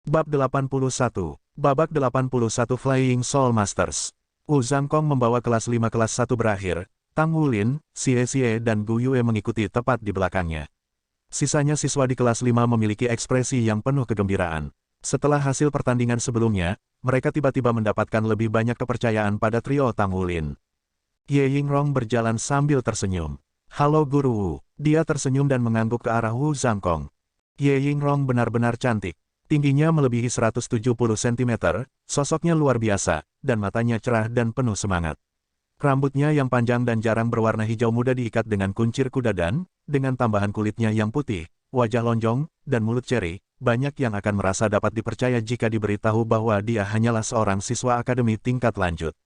Bab 81, Babak 81 Flying Soul Masters. Wu Zhangkong membawa kelas 5 kelas 1 berakhir, Tang Wulin, Xie Xie dan Gu Yue mengikuti tepat di belakangnya. Sisanya siswa di kelas 5 memiliki ekspresi yang penuh kegembiraan. Setelah hasil pertandingan sebelumnya, mereka tiba-tiba mendapatkan lebih banyak kepercayaan pada trio Tang Wulin. Ye Yingrong berjalan sambil tersenyum. "Halo Guru Wu." Dia tersenyum dan mengangguk ke arah Wu Zhangkong. Ye Yingrong benar-benar cantik. Tingginya melebihi 170 cm, sosoknya luar biasa, dan matanya cerah dan penuh semangat. Rambutnya yang panjang dan jarang berwarna hijau muda diikat dengan kuncir kuda dan, dengan tambahan kulitnya yang putih, wajah lonjong, dan mulut ceri, banyak yang akan merasa dapat dipercaya jika diberitahu bahwa dia hanyalah seorang siswa akademi tingkat lanjut.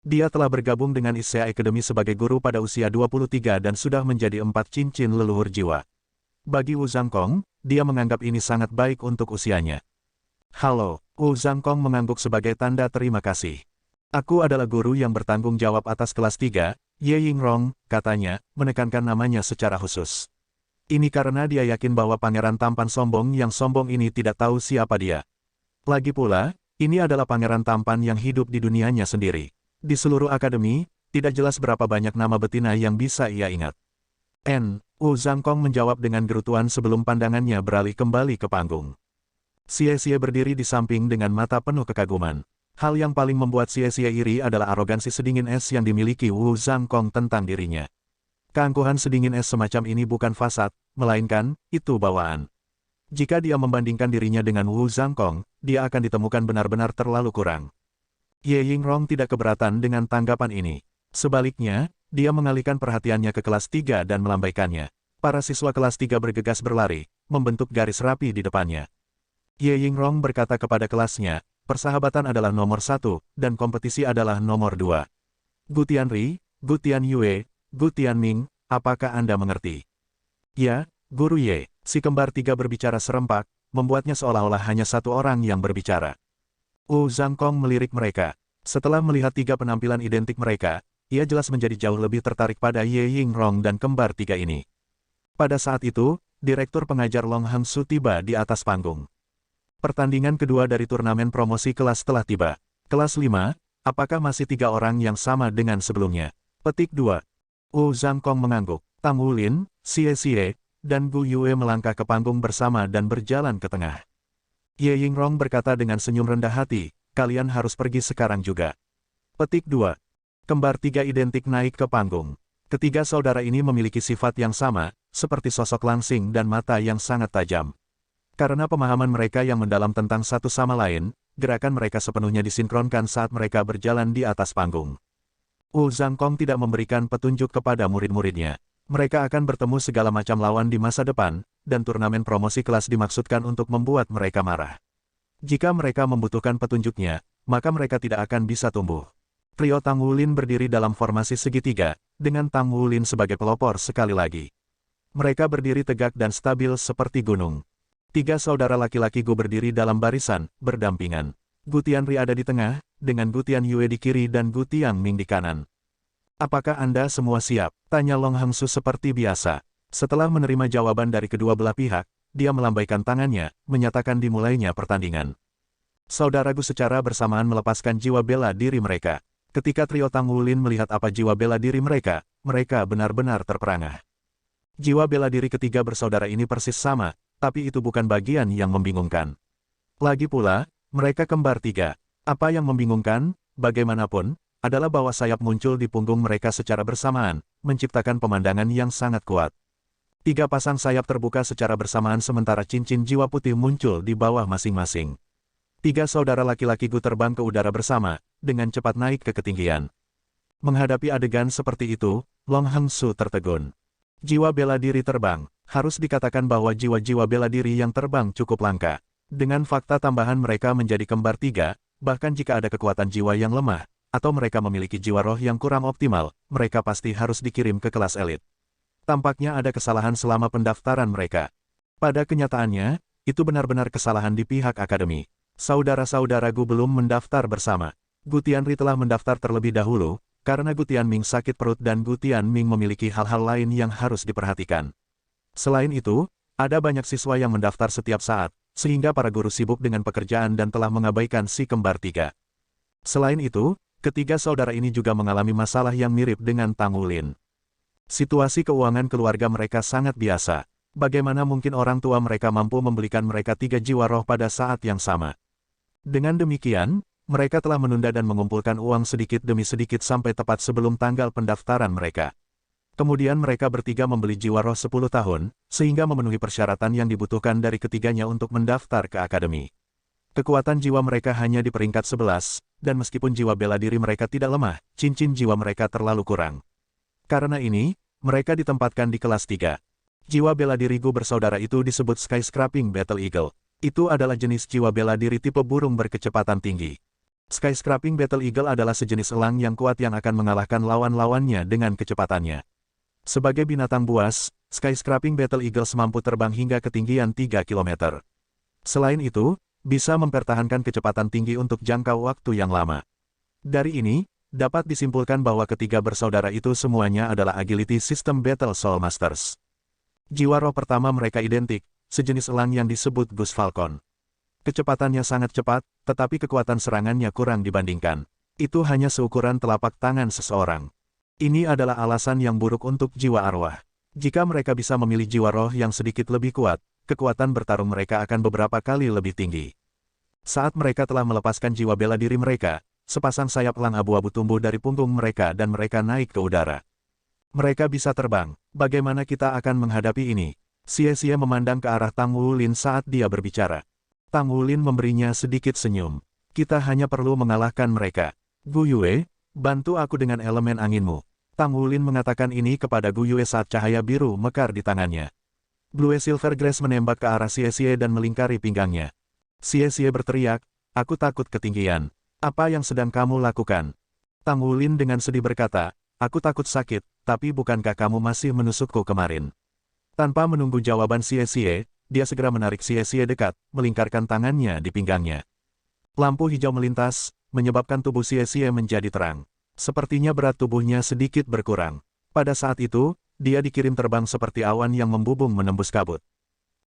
Dia telah bergabung dengan Issei Academy sebagai guru pada usia 23 dan sudah menjadi 4 cincin leluhur jiwa. Bagi Wu Zhangkong, dia menganggap ini sangat baik untuk usianya. "Halo," Wu Zhangkong mengangguk sebagai tanda terima kasih. "Aku adalah guru yang bertanggung jawab atas kelas 3, Ye Yingrong," katanya, menekankan namanya secara khusus. Ini karena dia yakin bahwa pangeran tampan sombong yang sombong ini tidak tahu siapa dia. Lagi pula, ini adalah pangeran tampan yang hidup di dunianya sendiri. Di seluruh akademi, tidak jelas berapa banyak nama betina yang bisa ia ingat. Wu Zhangkong menjawab dengan gerutuan sebelum pandangannya beralih kembali ke panggung. Xie Xie berdiri di samping dengan mata penuh kekaguman. Hal yang paling membuat Xie Xie iri adalah arogansi sedingin es yang dimiliki Wu Zhangkong tentang dirinya. Keangkuhan sedingin es semacam ini bukan fasad, melainkan, itu bawaan. Jika dia membandingkan dirinya dengan Wu Zhangkong, dia akan ditemukan benar-benar terlalu kurang. Ye Yingrong tidak keberatan dengan tanggapan ini. Sebaliknya, dia mengalihkan perhatiannya ke kelas 3 dan melambaikannya. Para siswa kelas 3 bergegas berlari, membentuk garis rapi di depannya. Ye Yingrong berkata kepada kelasnya, "Persahabatan adalah nomor 1, dan kompetisi adalah nomor 2. Gu Tianri, Gu Tianyue, Gu Tianming, apakah Anda mengerti?" "Ya, Guru Ye," si kembar 3 berbicara serempak, membuatnya seolah-olah hanya satu orang yang berbicara. Wu Zhangkong melirik mereka. Setelah melihat 3 penampilan identik mereka, ia jelas menjadi jauh lebih tertarik pada Ye Yingrong dan kembar 3 ini. Pada saat itu, Direktur Pengajar Long Hangsu tiba di atas panggung. Pertandingan kedua dari turnamen promosi kelas telah tiba. Kelas 5, apakah masih 3 orang yang sama dengan sebelumnya? Petik 2. Wu Zhangkong mengangguk. Tang Wulin, Xie Xie, dan Gu Yue melangkah ke panggung bersama dan berjalan ke tengah. Ye Yingrong berkata dengan senyum rendah hati, "Kalian harus pergi sekarang juga." Petik 2. Kembar 3 identik naik ke panggung. Ketiga saudara ini memiliki sifat yang sama, seperti sosok langsing dan mata yang sangat tajam. Karena pemahaman mereka yang mendalam tentang satu sama lain, gerakan mereka sepenuhnya disinkronkan saat mereka berjalan di atas panggung. Wu Zhangkong tidak memberikan petunjuk kepada murid-muridnya. Mereka akan bertemu segala macam lawan di masa depan, dan turnamen promosi kelas dimaksudkan untuk membuat mereka marah. Jika mereka membutuhkan petunjuknya, maka mereka tidak akan bisa tumbuh. Trio Tang Wulin berdiri dalam formasi segitiga, dengan Tang Wulin sebagai pelopor sekali lagi. Mereka berdiri tegak dan stabil seperti gunung. 3 saudara laki-laki Gu berdiri dalam barisan, berdampingan. Gu Tianri ada di tengah, dengan Gu Tianyue di kiri dan Gu Tianming di kanan. "Apakah Anda semua siap?" tanya Long Hangsu seperti biasa. Setelah menerima jawaban dari kedua belah pihak, dia melambaikan tangannya, menyatakan dimulainya pertandingan. Saudara Gu secara bersamaan melepaskan jiwa bela diri mereka. Ketika trio Tang Wulin melihat apa jiwa bela diri mereka, mereka benar-benar terperangah. Jiwa bela diri ketiga bersaudara ini persis sama, tapi itu bukan bagian yang membingungkan. Lagi pula, mereka kembar 3. Apa yang membingungkan, bagaimanapun, adalah bahwa sayap muncul di punggung mereka secara bersamaan, menciptakan pemandangan yang sangat kuat. 3 pasang sayap terbuka secara bersamaan sementara cincin jiwa putih muncul di bawah masing-masing. 3 saudara laki-laki Gu terbang ke udara bersama, dengan cepat naik ke ketinggian. Menghadapi adegan seperti itu, Long Hangsu tertegun. Jiwa bela diri terbang. Harus dikatakan bahwa jiwa-jiwa bela diri yang terbang cukup langka. Dengan fakta tambahan mereka menjadi kembar 3, bahkan jika ada kekuatan jiwa yang lemah, atau mereka memiliki jiwa roh yang kurang optimal, mereka pasti harus dikirim ke kelas elit. Tampaknya ada kesalahan selama pendaftaran mereka. Pada kenyataannya, itu benar-benar kesalahan di pihak akademi. Saudara-saudara Gu belum mendaftar bersama. Gu Tianri telah mendaftar terlebih dahulu, karena Gu Tianming sakit perut dan Gu Tianming memiliki hal-hal lain yang harus diperhatikan. Selain itu, ada banyak siswa yang mendaftar setiap saat, sehingga para guru sibuk dengan pekerjaan dan telah mengabaikan si kembar tiga. Selain itu, ketiga saudara ini juga mengalami masalah yang mirip dengan Tang Wulin. Situasi keuangan keluarga mereka sangat biasa. Bagaimana mungkin orang tua mereka mampu membelikan mereka 3 jiwa roh pada saat yang sama? Dengan demikian, mereka telah menunda dan mengumpulkan uang sedikit demi sedikit sampai tepat sebelum tanggal pendaftaran mereka. Kemudian mereka bertiga membeli jiwa roh 10 tahun, sehingga memenuhi persyaratan yang dibutuhkan dari ketiganya untuk mendaftar ke akademi. Kekuatan jiwa mereka hanya di peringkat 11, dan meskipun jiwa bela diri mereka tidak lemah, cincin jiwa mereka terlalu kurang. Karena ini, mereka ditempatkan di kelas 3. Jiwa bela diri Gu bersaudara itu disebut Skyscraping Battle Eagle. Itu adalah jenis jiwa bela diri tipe burung berkecepatan tinggi. Skyscraping Battle Eagle adalah sejenis elang yang kuat yang akan mengalahkan lawan-lawannya dengan kecepatannya. Sebagai binatang buas, Skyscraping Battle Eagles mampu terbang hingga ketinggian 3 km. Selain itu, bisa mempertahankan kecepatan tinggi untuk jangka waktu yang lama. Dari ini, dapat disimpulkan bahwa ketiga bersaudara itu semuanya adalah Agility System Battle Soul Masters. Jiwa roh pertama mereka identik, sejenis elang yang disebut Goose Falcon. Kecepatannya sangat cepat, tetapi kekuatan serangannya kurang dibandingkan. Itu hanya seukuran telapak tangan seseorang. Ini adalah alasan yang buruk untuk jiwa arwah. Jika mereka bisa memilih jiwa roh yang sedikit lebih kuat, kekuatan bertarung mereka akan beberapa kali lebih tinggi. Saat mereka telah melepaskan jiwa bela diri mereka, sepasang sayap elang abu-abu tumbuh dari punggung mereka dan mereka naik ke udara. Mereka bisa terbang. Bagaimana kita akan menghadapi ini? Xie memandang ke arah Tang Wulin saat dia berbicara. Tang Wulin memberinya sedikit senyum. Kita hanya perlu mengalahkan mereka. Gu Yue, bantu aku dengan elemen anginmu. Tang Wulin mengatakan ini kepada Gu Yue saat cahaya biru mekar di tangannya. Blue Silver Grace menembak ke arah Xie dan melingkari pinggangnya. Xie berteriak, aku takut ketinggian. Apa yang sedang kamu lakukan? Tang Wulin dengan sedih berkata, aku takut sakit, tapi bukankah kamu masih menusukku kemarin? Tanpa menunggu jawaban Xie, dia segera menarik Xie dekat, melingkarkan tangannya di pinggangnya. Lampu hijau melintas, menyebabkan tubuh Xie menjadi terang. Sepertinya berat tubuhnya sedikit berkurang. Pada saat itu, dia dikirim terbang seperti awan yang membubung menembus kabut.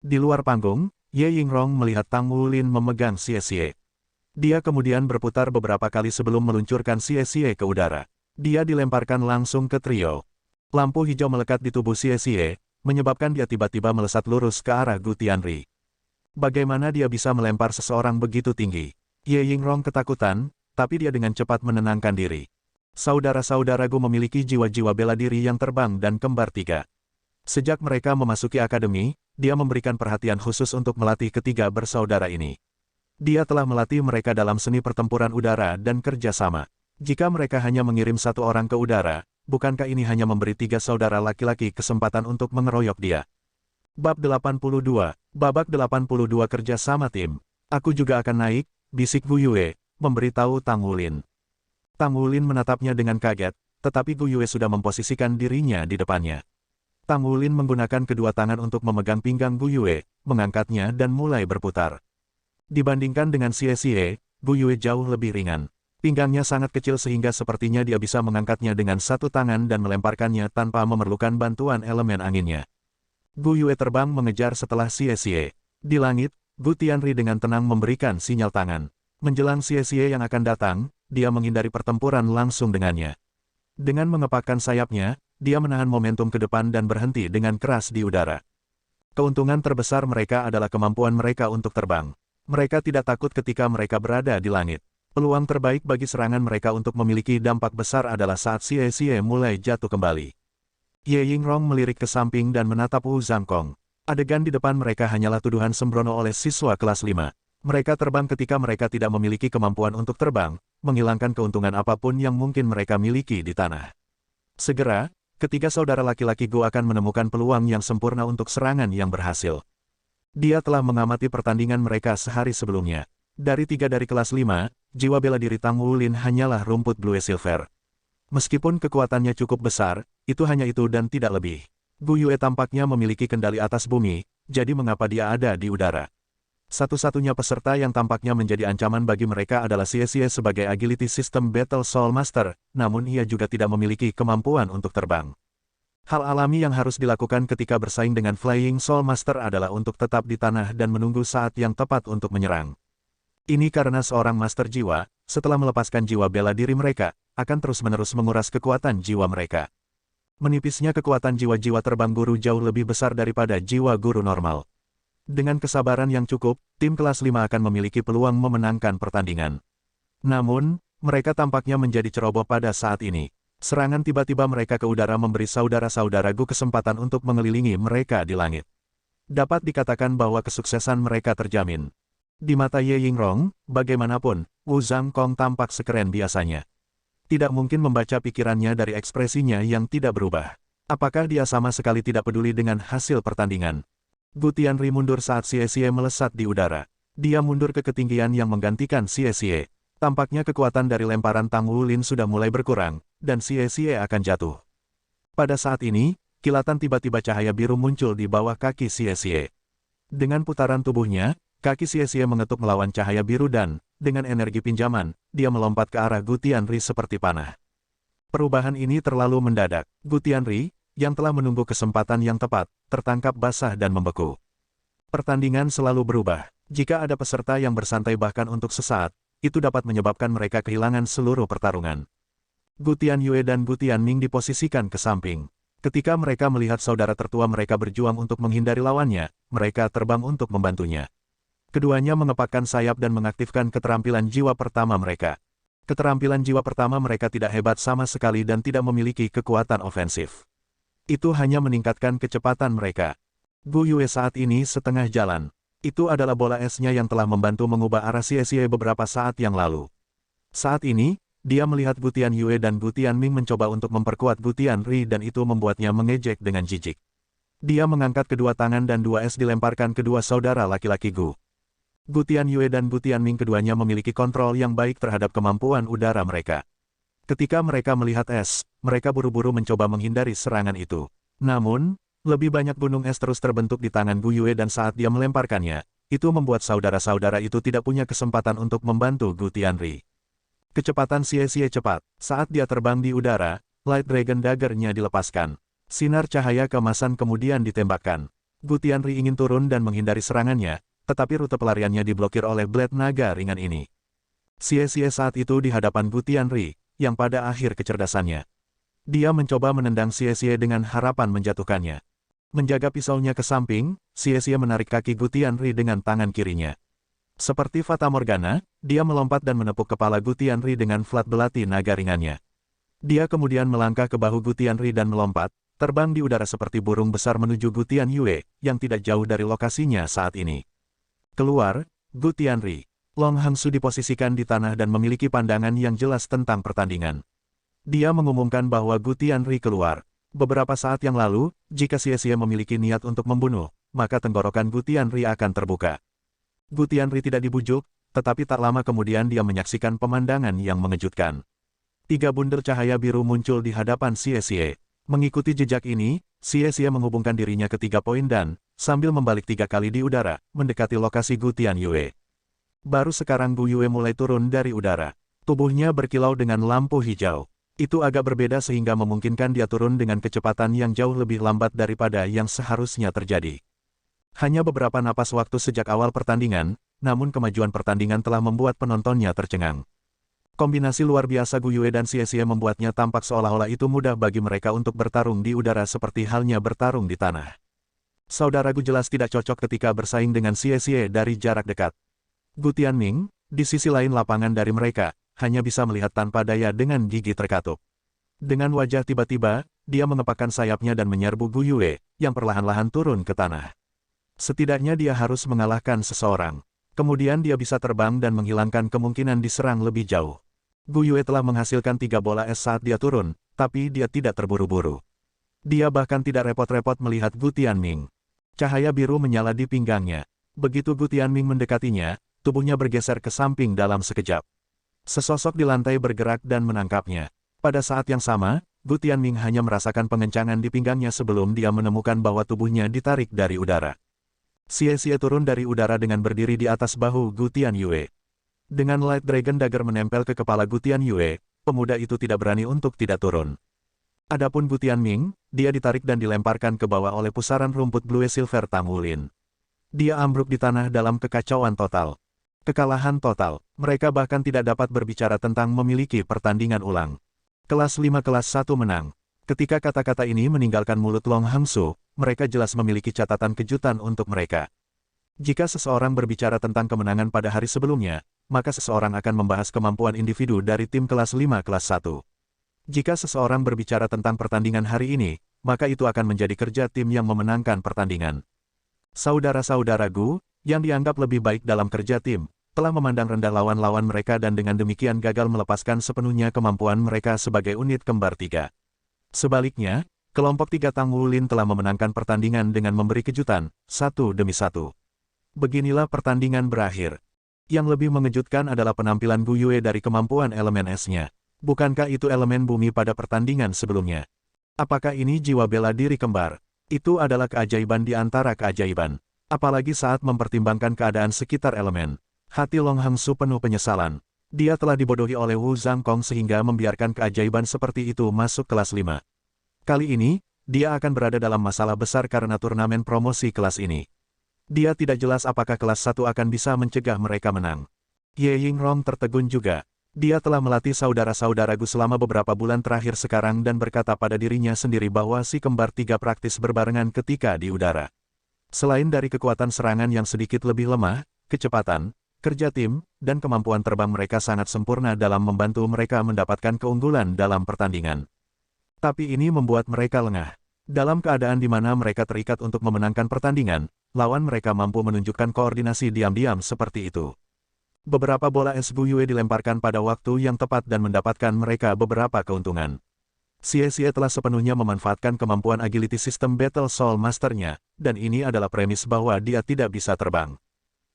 Di luar panggung, Ye Yingrong melihat Tang Wulin memegang Xie. Dia kemudian berputar beberapa kali sebelum meluncurkan Xie ke udara. Dia dilemparkan langsung ke trio. Lampu hijau melekat di tubuh Xie, menyebabkan dia tiba-tiba melesat lurus ke arah Gu Tianri. Bagaimana dia bisa melempar seseorang begitu tinggi? Ye Yingrong ketakutan, tapi dia dengan cepat menenangkan diri. Saudara-saudaraku memiliki jiwa-jiwa bela diri yang terbang dan kembar tiga. Sejak mereka memasuki akademi, dia memberikan perhatian khusus untuk melatih ketiga bersaudara ini. Dia telah melatih mereka dalam seni pertempuran udara dan kerjasama. Jika mereka hanya mengirim satu orang ke udara, bukankah ini hanya memberi 3 saudara laki-laki kesempatan untuk mengeroyok dia? Bab 82, Babak 82 kerjasama tim. Aku juga akan naik, bisik Gu Yue, memberitahu Tang Wulin. Tang Wulin menatapnya dengan kaget, tetapi Gu Yue sudah memposisikan dirinya di depannya. Tang Wulin menggunakan kedua tangan untuk memegang pinggang Gu Yue, mengangkatnya dan mulai berputar. Dibandingkan dengan Xie, Gu Yue jauh lebih ringan. Pinggangnya sangat kecil sehingga sepertinya dia bisa mengangkatnya dengan satu tangan dan melemparkannya tanpa memerlukan bantuan elemen anginnya. Gu Yue terbang mengejar setelah Xie. Di langit, Gu Tianri dengan tenang memberikan sinyal tangan. Menjelang Xie yang akan datang, dia menghindari pertempuran langsung dengannya. Dengan mengepakkan sayapnya, dia menahan momentum ke depan dan berhenti dengan keras di udara. Keuntungan terbesar mereka adalah kemampuan mereka untuk terbang. Mereka tidak takut ketika mereka berada di langit. Peluang terbaik bagi serangan mereka untuk memiliki dampak besar adalah saat Xie mulai jatuh kembali. Ye Yingrong melirik ke samping dan menatap Wu Zhangkong. Adegan di depan mereka hanyalah tuduhan sembrono oleh siswa kelas 5. Mereka terbang ketika mereka tidak memiliki kemampuan untuk terbang, menghilangkan keuntungan apapun yang mungkin mereka miliki di tanah. Segera, ketiga saudara laki-laki Gu akan menemukan peluang yang sempurna untuk serangan yang berhasil. Dia telah mengamati pertandingan mereka sehari sebelumnya. Dari 3 dari kelas 5, jiwa bela diri Tang Wulin hanyalah rumput Blue Silver. Meskipun kekuatannya cukup besar, itu hanya itu dan tidak lebih. Gu Yue tampaknya memiliki kendali atas bumi, jadi mengapa dia ada di udara? Satu-satunya peserta yang tampaknya menjadi ancaman bagi mereka adalah Xie sebagai Agility System Battle Soul Master, namun ia juga tidak memiliki kemampuan untuk terbang. Hal alami yang harus dilakukan ketika bersaing dengan Flying Soul Master adalah untuk tetap di tanah dan menunggu saat yang tepat untuk menyerang. Ini karena seorang Master Jiwa, setelah melepaskan jiwa bela diri mereka, akan terus-menerus menguras kekuatan jiwa mereka. Menipisnya kekuatan jiwa-jiwa terbang guru jauh lebih besar daripada jiwa guru normal. Dengan kesabaran yang cukup, tim kelas 5 akan memiliki peluang memenangkan pertandingan. Namun, mereka tampaknya menjadi ceroboh pada saat ini. Serangan tiba-tiba mereka ke udara memberi saudara-saudara Gu kesempatan untuk mengelilingi mereka di langit. Dapat dikatakan bahwa kesuksesan mereka terjamin. Di mata Ye Yingrong, bagaimanapun, Wu Zhangkong tampak sekeren biasanya. Tidak mungkin membaca pikirannya dari ekspresinya yang tidak berubah. Apakah dia sama sekali tidak peduli dengan hasil pertandingan? Gu Tianri mundur saat Xie Xie melesat di udara. Dia mundur ke ketinggian yang menggantikan Xie Xie. Tampaknya kekuatan dari lemparan Tang Wulin sudah mulai berkurang, dan Xie Xie akan jatuh. Pada saat ini, kilatan tiba-tiba cahaya biru muncul di bawah kaki Xie Xie. Dengan putaran tubuhnya, kaki Xie Xie mengetuk melawan cahaya biru dan, dengan energi pinjaman, dia melompat ke arah Gu Tianri seperti panah. Perubahan ini terlalu mendadak. Gu Tianri, yang telah menunggu kesempatan yang tepat, tertangkap basah dan membeku. Pertandingan selalu berubah. Jika ada peserta yang bersantai bahkan untuk sesaat, itu dapat menyebabkan mereka kehilangan seluruh pertarungan. Gu Tianyue dan Gu Tianming diposisikan ke samping. Ketika mereka melihat saudara tertua mereka berjuang untuk menghindari lawannya, mereka terbang untuk membantunya. Keduanya mengepakkan sayap dan mengaktifkan keterampilan jiwa pertama mereka. Keterampilan jiwa pertama mereka tidak hebat sama sekali dan tidak memiliki kekuatan ofensif. Itu hanya meningkatkan kecepatan mereka. Gu Yue saat ini setengah jalan. Itu adalah bola esnya yang telah membantu mengubah arah Xie Xie beberapa saat yang lalu. Saat ini, dia melihat Gu Tianyue dan Gu Tianming mencoba untuk memperkuat Gu Tianri dan itu membuatnya mengejek dengan jijik. Dia mengangkat kedua tangan dan dua es dilemparkan kedua saudara laki-laki Gu. Gu Tianyue dan Gu Tianming keduanya memiliki kontrol yang baik terhadap kemampuan udara mereka. Ketika mereka melihat es, mereka buru-buru mencoba menghindari serangan itu. Namun, lebih banyak gunung es terus terbentuk di tangan Gu Yue dan saat dia melemparkannya, itu membuat saudara-saudara itu tidak punya kesempatan untuk membantu Gu Tianri. Kecepatan Xie Xie cepat. Saat dia terbang di udara, Light Dragon Dagger-nya dilepaskan. Sinar cahaya keemasan kemudian ditembakkan. Gu Tianri ingin turun dan menghindari serangannya, tetapi rute pelariannya diblokir oleh Blade Naga ringan ini. Xie Xie saat itu di hadapan Gu Tianri, yang pada akhir kecerdasannya. Dia mencoba menendang Xie Xie dengan harapan menjatuhkannya. Menjaga pisaunya ke samping, Xie Xie menarik kaki Gu Tianri dengan tangan kirinya. Seperti Fata Morgana, dia melompat dan menepuk kepala Gu Tianri dengan flat belati naga ringannya. Dia kemudian melangkah ke bahu Gu Tianri dan melompat, terbang di udara seperti burung besar menuju Gu Tianyue, yang tidak jauh dari lokasinya saat ini. Keluar, Gu Tianri. Long Hangsu diposisikan di tanah dan memiliki pandangan yang jelas tentang pertandingan. Dia mengumumkan bahwa Gu Tianri keluar. Beberapa saat yang lalu, jika Xie Xie memiliki niat untuk membunuh, maka tenggorokan Gu Tianri akan terbuka. Gu Tianri tidak dibujuk, tetapi tak lama kemudian dia menyaksikan pemandangan yang mengejutkan. 3 bundel cahaya biru muncul di hadapan Xie Xie. Mengikuti jejak ini, Xie Xie menghubungkan dirinya ke 3 poin dan, sambil membalik 3 kali di udara, mendekati lokasi Gu Tianyue. Baru sekarang Gu Yue mulai turun dari udara. Tubuhnya berkilau dengan lampu hijau. Itu agak berbeda sehingga memungkinkan dia turun dengan kecepatan yang jauh lebih lambat daripada yang seharusnya terjadi. Hanya beberapa napas waktu sejak awal pertandingan, namun kemajuan pertandingan telah membuat penontonnya tercengang. Kombinasi luar biasa Gu Yue dan Xie Xie membuatnya tampak seolah-olah itu mudah bagi mereka untuk bertarung di udara seperti halnya bertarung di tanah. Saudara Gu jelas tidak cocok ketika bersaing dengan Xie Xie dari jarak dekat. Gu Tianming, di sisi lain lapangan dari mereka, hanya bisa melihat tanpa daya dengan gigi terkatup. Dengan wajah tiba-tiba, dia mengepakkan sayapnya dan menyerbu Gu Yue, yang perlahan-lahan turun ke tanah. Setidaknya dia harus mengalahkan seseorang. Kemudian dia bisa terbang dan menghilangkan kemungkinan diserang lebih jauh. Gu Yue telah menghasilkan 3 bola es saat dia turun, tapi dia tidak terburu-buru. Dia bahkan tidak repot-repot melihat Gu Tianming. Cahaya biru menyala di pinggangnya. Begitu Gu Tianming mendekatinya, tubuhnya bergeser ke samping dalam sekejap. Sesosok di lantai bergerak dan menangkapnya. Pada saat yang sama, Gu Tianming hanya merasakan pengencangan di pinggangnya sebelum dia menemukan bahwa tubuhnya ditarik dari udara. Xie Xie turun dari udara dengan berdiri di atas bahu Gu Tianyue. Dengan Light Dragon Dagger menempel ke kepala Gu Tianyue, pemuda itu tidak berani untuk tidak turun. Adapun Gu Tianming, dia ditarik dan dilemparkan ke bawah oleh pusaran rumput Blue Silver Tang Wulin. Dia ambruk di tanah dalam kekacauan total. Kekalahan total. Mereka bahkan tidak dapat berbicara tentang memiliki pertandingan ulang. Kelas 5 kelas 1 menang. Ketika kata-kata ini meninggalkan mulut Long Hangsu, mereka jelas memiliki catatan kejutan untuk mereka. Jika seseorang berbicara tentang kemenangan pada hari sebelumnya, maka seseorang akan membahas kemampuan individu dari tim kelas 5 kelas 1. Jika seseorang berbicara tentang pertandingan hari ini, maka itu akan menjadi kerja tim yang memenangkan pertandingan. Saudara-saudara Gu, yang dianggap lebih baik dalam kerja tim, telah memandang rendah lawan-lawan mereka dan dengan demikian gagal melepaskan sepenuhnya kemampuan mereka sebagai unit kembar 3. Sebaliknya, kelompok 3 Tang Wulin telah memenangkan pertandingan dengan memberi kejutan, satu demi satu. Beginilah pertandingan berakhir. Yang lebih mengejutkan adalah penampilan Gu Yue dari kemampuan elemen es-nya. Bukankah itu elemen bumi pada pertandingan sebelumnya? Apakah ini jiwa bela diri kembar? Itu adalah keajaiban di antara keajaiban. Apalagi saat mempertimbangkan keadaan sekitar elemen. Hati Long Hangsu penuh penyesalan. Dia telah dibodohi oleh Wu Zhangkong sehingga membiarkan keajaiban seperti itu masuk kelas 5. Kali ini, dia akan berada dalam masalah besar karena turnamen promosi kelas ini. Dia tidak jelas apakah kelas 1 akan bisa mencegah mereka menang. Ye Yingrong tertegun juga. Dia telah melatih saudara-saudara Gu selama beberapa bulan terakhir sekarang dan berkata pada dirinya sendiri bahwa si kembar 3 praktis berbarengan ketika di udara. Selain dari kekuatan serangan yang sedikit lebih lemah, kecepatan, kerja tim, dan kemampuan terbang mereka sangat sempurna dalam membantu mereka mendapatkan keunggulan dalam pertandingan. Tapi ini membuat mereka lengah. Dalam keadaan di mana mereka terikat untuk memenangkan pertandingan, lawan mereka mampu menunjukkan koordinasi diam-diam seperti itu. Beberapa bola es Gu Yue dilemparkan pada waktu yang tepat dan mendapatkan mereka beberapa keuntungan. Xie telah sepenuhnya memanfaatkan kemampuan agility sistem Battle Soul Master-nya, dan ini adalah premis bahwa dia tidak bisa terbang.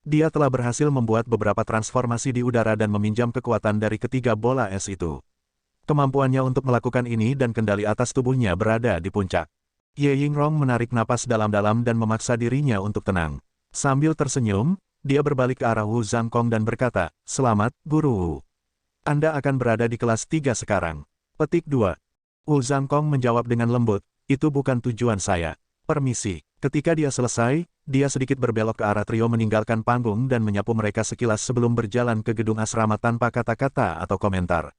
Dia telah berhasil membuat beberapa transformasi di udara dan meminjam kekuatan dari ketiga bola es itu. Kemampuannya untuk melakukan ini dan kendali atas tubuhnya berada di puncak. Ye Yingrong menarik napas dalam-dalam dan memaksa dirinya untuk tenang. Sambil tersenyum, dia berbalik ke arah Wu Zhangkong dan berkata, "Selamat, Guru Wu. Anda akan berada di kelas 3 sekarang." Petik 2. Wu Zhangkong menjawab dengan lembut, "Itu bukan tujuan saya. Permisi." Ketika dia selesai, dia sedikit berbelok ke arah trio meninggalkan panggung dan menyapu mereka sekilas sebelum berjalan ke gedung asrama tanpa kata-kata atau komentar.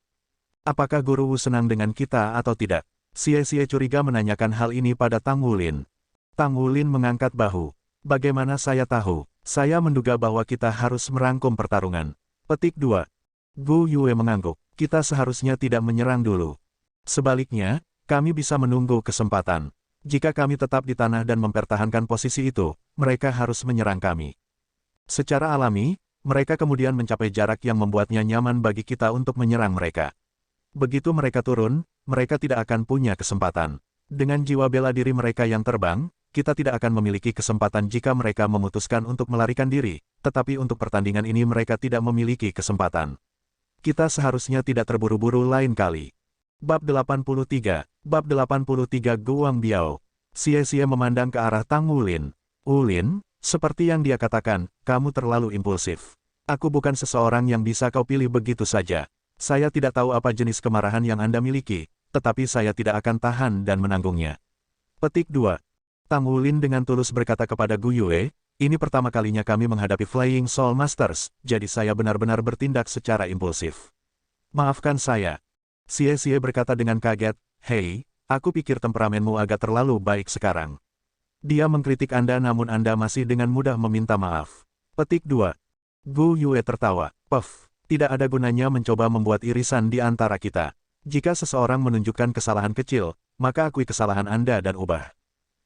"Apakah Guru Wu senang dengan kita atau tidak?" Xie curiga menanyakan hal ini pada Tang Wulin. Tang Wulin mengangkat bahu. "Bagaimana saya tahu? Saya menduga bahwa kita harus merangkum pertarungan." Petik 2. Gu Yue mengangguk. "Kita seharusnya tidak menyerang dulu. Sebaliknya, kami bisa menunggu kesempatan. Jika kami tetap di tanah dan mempertahankan posisi itu, mereka harus menyerang kami. Secara alami, mereka kemudian mencapai jarak yang membuatnya nyaman bagi kita untuk menyerang mereka. Begitu mereka turun, mereka tidak akan punya kesempatan. Dengan jiwa bela diri mereka yang terbang, kita tidak akan memiliki kesempatan jika mereka memutuskan untuk melarikan diri, tetapi untuk pertandingan ini mereka tidak memiliki kesempatan. Kita seharusnya tidak terburu-buru lain kali." Bab 83. Bab 83 Guang Biao. Xie memandang ke arah Tang Wulin. "Wulin, seperti yang dia katakan, kamu terlalu impulsif. Aku bukan seseorang yang bisa kau pilih begitu saja. Saya tidak tahu apa jenis kemarahan yang Anda miliki, tetapi saya tidak akan tahan dan menanggungnya." Petik 2. Tang Wulin dengan tulus berkata kepada Gu Yue, "Ini pertama kalinya kami menghadapi Flying Soul Masters, jadi saya benar-benar bertindak secara impulsif. Maafkan saya." Xie berkata dengan kaget, "Hei, aku pikir temperamenmu agak terlalu baik sekarang. Dia mengkritik Anda namun Anda masih dengan mudah meminta maaf." Petik 2. Gu Yue tertawa, "Puff, tidak ada gunanya mencoba membuat irisan di antara kita. Jika seseorang menunjukkan kesalahan kecil, maka akui kesalahan Anda dan ubah.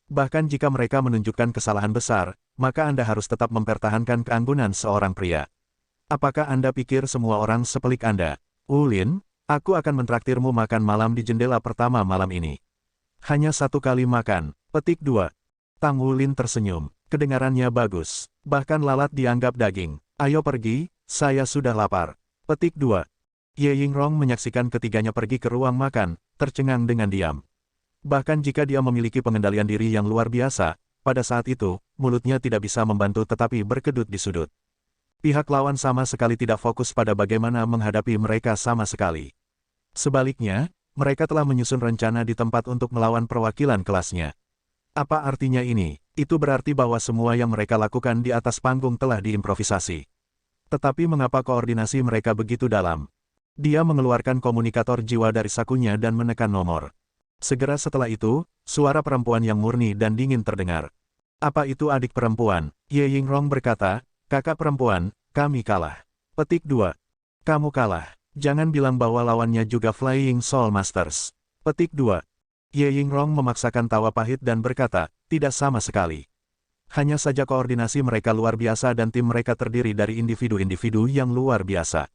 Bahkan jika mereka menunjukkan kesalahan besar, maka Anda harus tetap mempertahankan keanggunan seorang pria. Apakah Anda pikir semua orang sepelik Anda? Wulin, aku akan mentraktirmu makan malam di jendela pertama malam ini." "Hanya satu kali makan." Petik 2. Tang Wulin tersenyum. Kedengarannya bagus. Bahkan lalat dianggap daging. "Ayo pergi, saya sudah lapar." Petik 2. Ye Yingrong menyaksikan ketiganya pergi ke ruang makan, tercengang dengan diam. Bahkan jika dia memiliki pengendalian diri yang luar biasa, pada saat itu, mulutnya tidak bisa membantu tetapi berkedut di sudut. Pihak lawan sama sekali tidak fokus pada bagaimana menghadapi mereka sama sekali. Sebaliknya, Mereka telah menyusun rencana di tempat untuk melawan perwakilan kelasnya. Apa artinya ini? Itu berarti bahwa semua yang mereka lakukan di atas panggung telah diimprovisasi. Tetapi mengapa koordinasi mereka begitu dalam? Dia mengeluarkan komunikator jiwa dari sakunya dan menekan nomor. Segera setelah itu, suara perempuan yang murni dan dingin terdengar. Apa itu adik perempuan? Ye Yingrong berkata, kakak perempuan, kami kalah. Petik 2. Kamu kalah. Jangan bilang bahwa lawannya juga Flying Soul Masters. Petik 2. Ye Yingrong memaksakan tawa pahit dan berkata, tidak sama sekali. Hanya saja koordinasi mereka luar biasa dan tim mereka terdiri dari individu-individu yang luar biasa.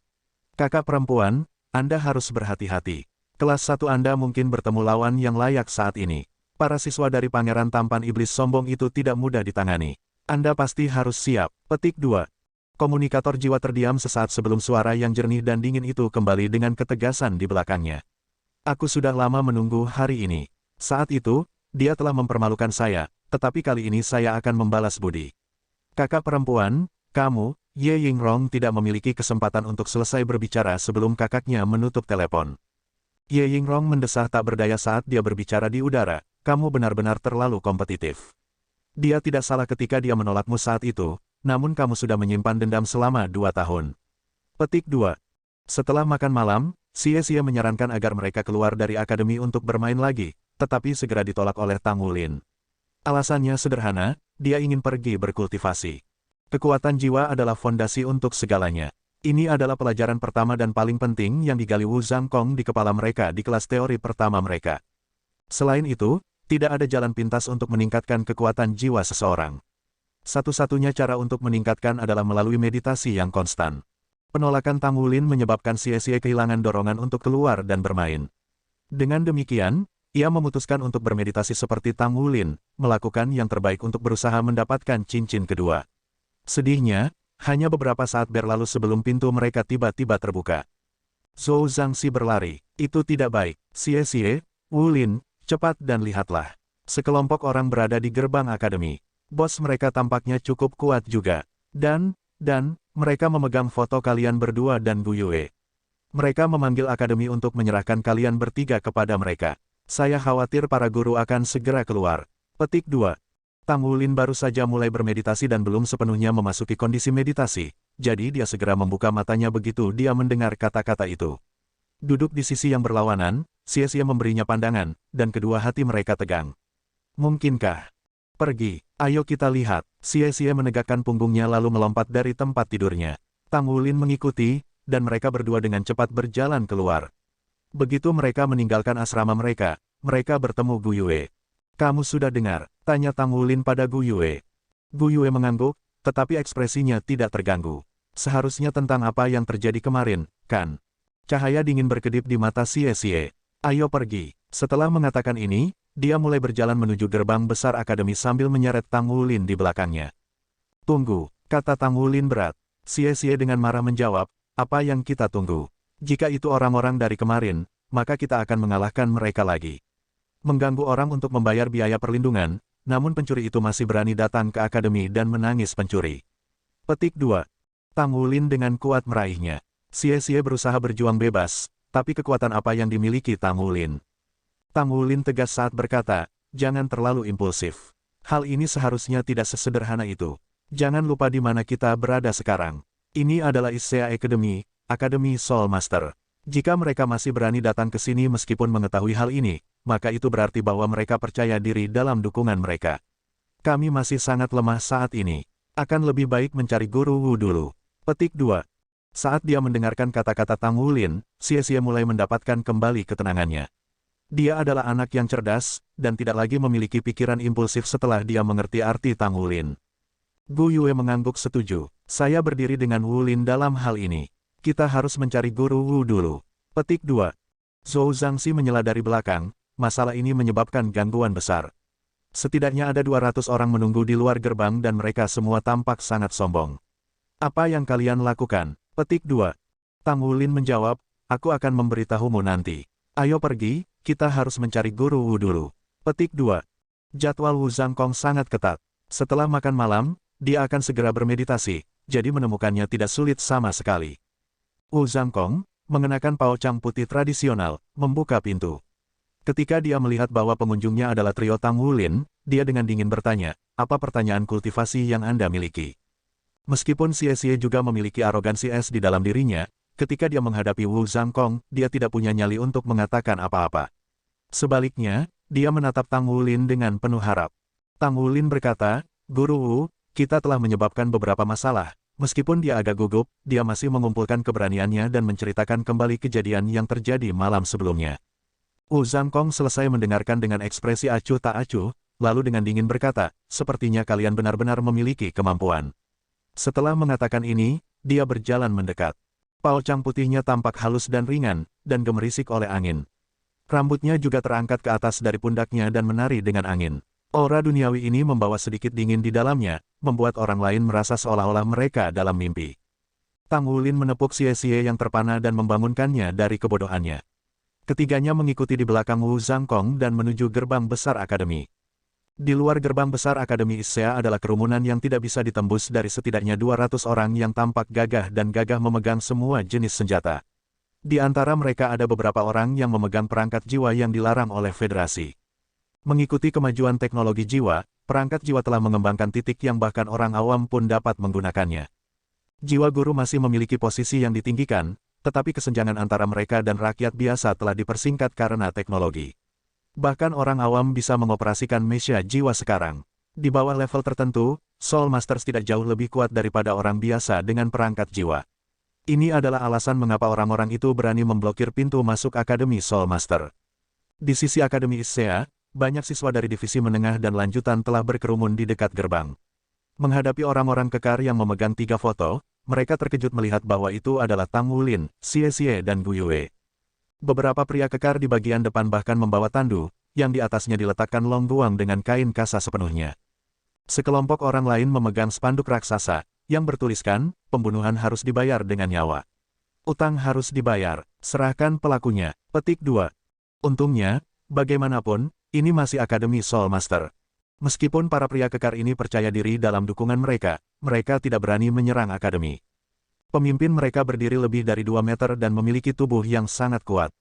Kakak perempuan, Anda harus berhati-hati. Kelas 1 Anda mungkin bertemu lawan yang layak saat ini. Para siswa dari Pangeran Tampan Iblis Sombong itu tidak mudah ditangani. Anda pasti harus siap. Petik 2. Komunikator jiwa terdiam sesaat sebelum suara yang jernih dan dingin itu kembali dengan ketegasan di belakangnya. Aku sudah lama menunggu hari ini. Saat itu, dia telah mempermalukan saya, tetapi kali ini saya akan membalas budi. Kakak perempuan, kamu, Ye Yingrong tidak memiliki kesempatan untuk selesai berbicara sebelum kakaknya menutup telepon. Ye Yingrong mendesah tak berdaya saat dia berbicara di udara, kamu benar-benar terlalu kompetitif. Dia tidak salah ketika dia menolakmu saat itu, namun kamu sudah menyimpan dendam selama 2 tahun. Petik 2. Setelah makan malam, Xie menyarankan agar mereka keluar dari akademi untuk bermain lagi, tetapi segera ditolak oleh Tang Wulin. Alasannya sederhana, dia ingin pergi berkultivasi. Kekuatan jiwa adalah fondasi untuk segalanya. Ini adalah pelajaran pertama dan paling penting yang digali Wu Zhangkong di kepala mereka di kelas teori pertama mereka. Selain itu, tidak ada jalan pintas untuk meningkatkan kekuatan jiwa seseorang. Satu-satunya cara untuk meningkatkan adalah melalui meditasi yang konstan. Penolakan Tang Wulin menyebabkan Xie kehilangan dorongan untuk keluar dan bermain. Dengan demikian, ia memutuskan untuk bermeditasi seperti Tang Wulin, melakukan yang terbaik untuk berusaha mendapatkan cincin kedua. Sedihnya, hanya beberapa saat berlalu sebelum pintu mereka tiba-tiba terbuka. Zhou Zhangxi berlari. Itu tidak baik. Xie, Wulin, cepat dan lihatlah. Sekelompok orang berada di gerbang akademi. Bos mereka tampaknya cukup kuat juga. Dan, mereka memegang foto kalian berdua dan Gu Yue. Mereka memanggil akademi untuk menyerahkan kalian bertiga kepada mereka. Saya khawatir para guru akan segera keluar. Petik 2. Tang Wulin baru saja mulai bermeditasi dan belum sepenuhnya memasuki kondisi meditasi, jadi dia segera membuka matanya begitu dia mendengar kata-kata itu. Duduk di sisi yang berlawanan, Xie memberinya pandangan, dan kedua hati mereka tegang. Mungkinkah? Pergi, ayo kita lihat. Xie menegakkan punggungnya lalu melompat dari tempat tidurnya. Tang Wulin mengikuti, dan mereka berdua dengan cepat berjalan keluar. Begitu mereka meninggalkan asrama mereka bertemu Gu Yue. Kamu sudah dengar? Tanya Tang Wulin pada Gu Yue. Gu Yue mengangguk, tetapi ekspresinya tidak terganggu. Seharusnya tentang apa yang terjadi kemarin, kan? Cahaya dingin berkedip di mata Xie. Ayo pergi. Setelah mengatakan ini, dia mulai berjalan menuju gerbang besar akademi sambil menyeret Tang Wulin di belakangnya. Tunggu, kata Tang Wulin berat. Xie dengan marah menjawab, apa yang kita tunggu? Jika itu orang-orang dari kemarin, maka kita akan mengalahkan mereka lagi. Mengganggu orang untuk membayar biaya perlindungan, namun pencuri itu masih berani datang ke akademi dan menangis pencuri. Petik 2. Tang Wulin dengan kuat meraihnya. Xie berusaha berjuang bebas, tapi kekuatan apa yang dimiliki Tang Wulin? Tang Wulin tegas saat berkata, jangan terlalu impulsif. Hal ini seharusnya tidak sesederhana itu. Jangan lupa di mana kita berada sekarang. Ini adalah Issea Academy, Akademi Soul Master. Jika mereka masih berani datang ke sini meskipun mengetahui hal ini, maka itu berarti bahwa mereka percaya diri dalam dukungan mereka. Kami masih sangat lemah saat ini. Akan lebih baik mencari guru Wu dulu. Petik 2. Saat dia mendengarkan kata-kata Tang Wulin, Xie mulai mendapatkan kembali ketenangannya. Dia adalah anak yang cerdas, dan tidak lagi memiliki pikiran impulsif setelah dia mengerti arti Tang Wulin. Gu Yue mengangguk setuju. Saya berdiri dengan Wulin dalam hal ini. Kita harus mencari guru Wu dulu. Petik 2. Zhou Zhangxi menyela dari belakang, masalah ini menyebabkan gangguan besar. Setidaknya ada 200 orang menunggu di luar gerbang dan mereka semua tampak sangat sombong. Apa yang kalian lakukan? Petik 2. Tang Wulin menjawab, aku akan memberitahumu nanti. Ayo pergi, kita harus mencari guru Wu dulu. Petik 2. Jadwal Wu Zhangkong sangat ketat. Setelah makan malam, dia akan segera bermeditasi, jadi menemukannya tidak sulit sama sekali. Wu Zhangkong, mengenakan paocang putih tradisional, membuka pintu. Ketika dia melihat bahwa pengunjungnya adalah trio Tang Wulin, dia dengan dingin bertanya, apa pertanyaan kultivasi yang Anda miliki? Meskipun Xie juga memiliki arogansi es di dalam dirinya, ketika dia menghadapi Wu Zhangkong, dia tidak punya nyali untuk mengatakan apa-apa. Sebaliknya, dia menatap Tang Wulin dengan penuh harap. Tang Wulin berkata, Guru Wu, kita telah menyebabkan beberapa masalah. Meskipun dia agak gugup, dia masih mengumpulkan keberaniannya dan menceritakan kembali kejadian yang terjadi malam sebelumnya. Wu Zhangkong selesai mendengarkan dengan ekspresi acuh tak acuh, lalu dengan dingin berkata, sepertinya kalian benar-benar memiliki kemampuan. Setelah mengatakan ini, dia berjalan mendekat. Paocang putihnya tampak halus dan ringan, dan gemerisik oleh angin. Rambutnya juga terangkat ke atas dari pundaknya dan menari dengan angin. Aura duniawi ini membawa sedikit dingin di dalamnya, membuat orang lain merasa seolah-olah mereka dalam mimpi. Tang Wulin menepuk Xie yang terpana dan membangunkannya dari kebodohannya. Ketiganya mengikuti di belakang Wu Zhangkong dan menuju gerbang besar akademi. Di luar gerbang besar Akademi Issea adalah kerumunan yang tidak bisa ditembus dari setidaknya 200 orang yang tampak gagah dan gagah memegang semua jenis senjata. Di antara mereka ada beberapa orang yang memegang perangkat jiwa yang dilarang oleh Federasi. Mengikuti kemajuan teknologi jiwa, perangkat jiwa telah mengembangkan titik yang bahkan orang awam pun dapat menggunakannya. Jiwa guru masih memiliki posisi yang ditinggikan, tetapi kesenjangan antara mereka dan rakyat biasa telah dipersingkat karena teknologi. Bahkan orang awam bisa mengoperasikan mesia jiwa sekarang. Di bawah level tertentu, Soul Masters tidak jauh lebih kuat daripada orang biasa dengan perangkat jiwa. Ini adalah alasan mengapa orang-orang itu berani memblokir pintu masuk Akademi Soul Master. Di sisi Akademi Issea, banyak siswa dari divisi menengah dan lanjutan telah berkerumun di dekat gerbang. Menghadapi orang-orang kekar yang memegang 3 foto, mereka terkejut melihat bahwa itu adalah Tang Wulin, Xie dan Gu Yue. Beberapa pria kekar di bagian depan bahkan membawa tandu, yang di atasnya diletakkan long guang dengan kain kasa sepenuhnya. Sekelompok orang lain memegang spanduk raksasa, yang bertuliskan, pembunuhan harus dibayar dengan nyawa. Utang harus dibayar, serahkan pelakunya. Petik 2. Untungnya, bagaimanapun, ini masih Akademi Soul Master. Meskipun para pria kekar ini percaya diri dalam dukungan mereka, mereka tidak berani menyerang akademi. Pemimpin mereka berdiri lebih dari 2 meter dan memiliki tubuh yang sangat kuat.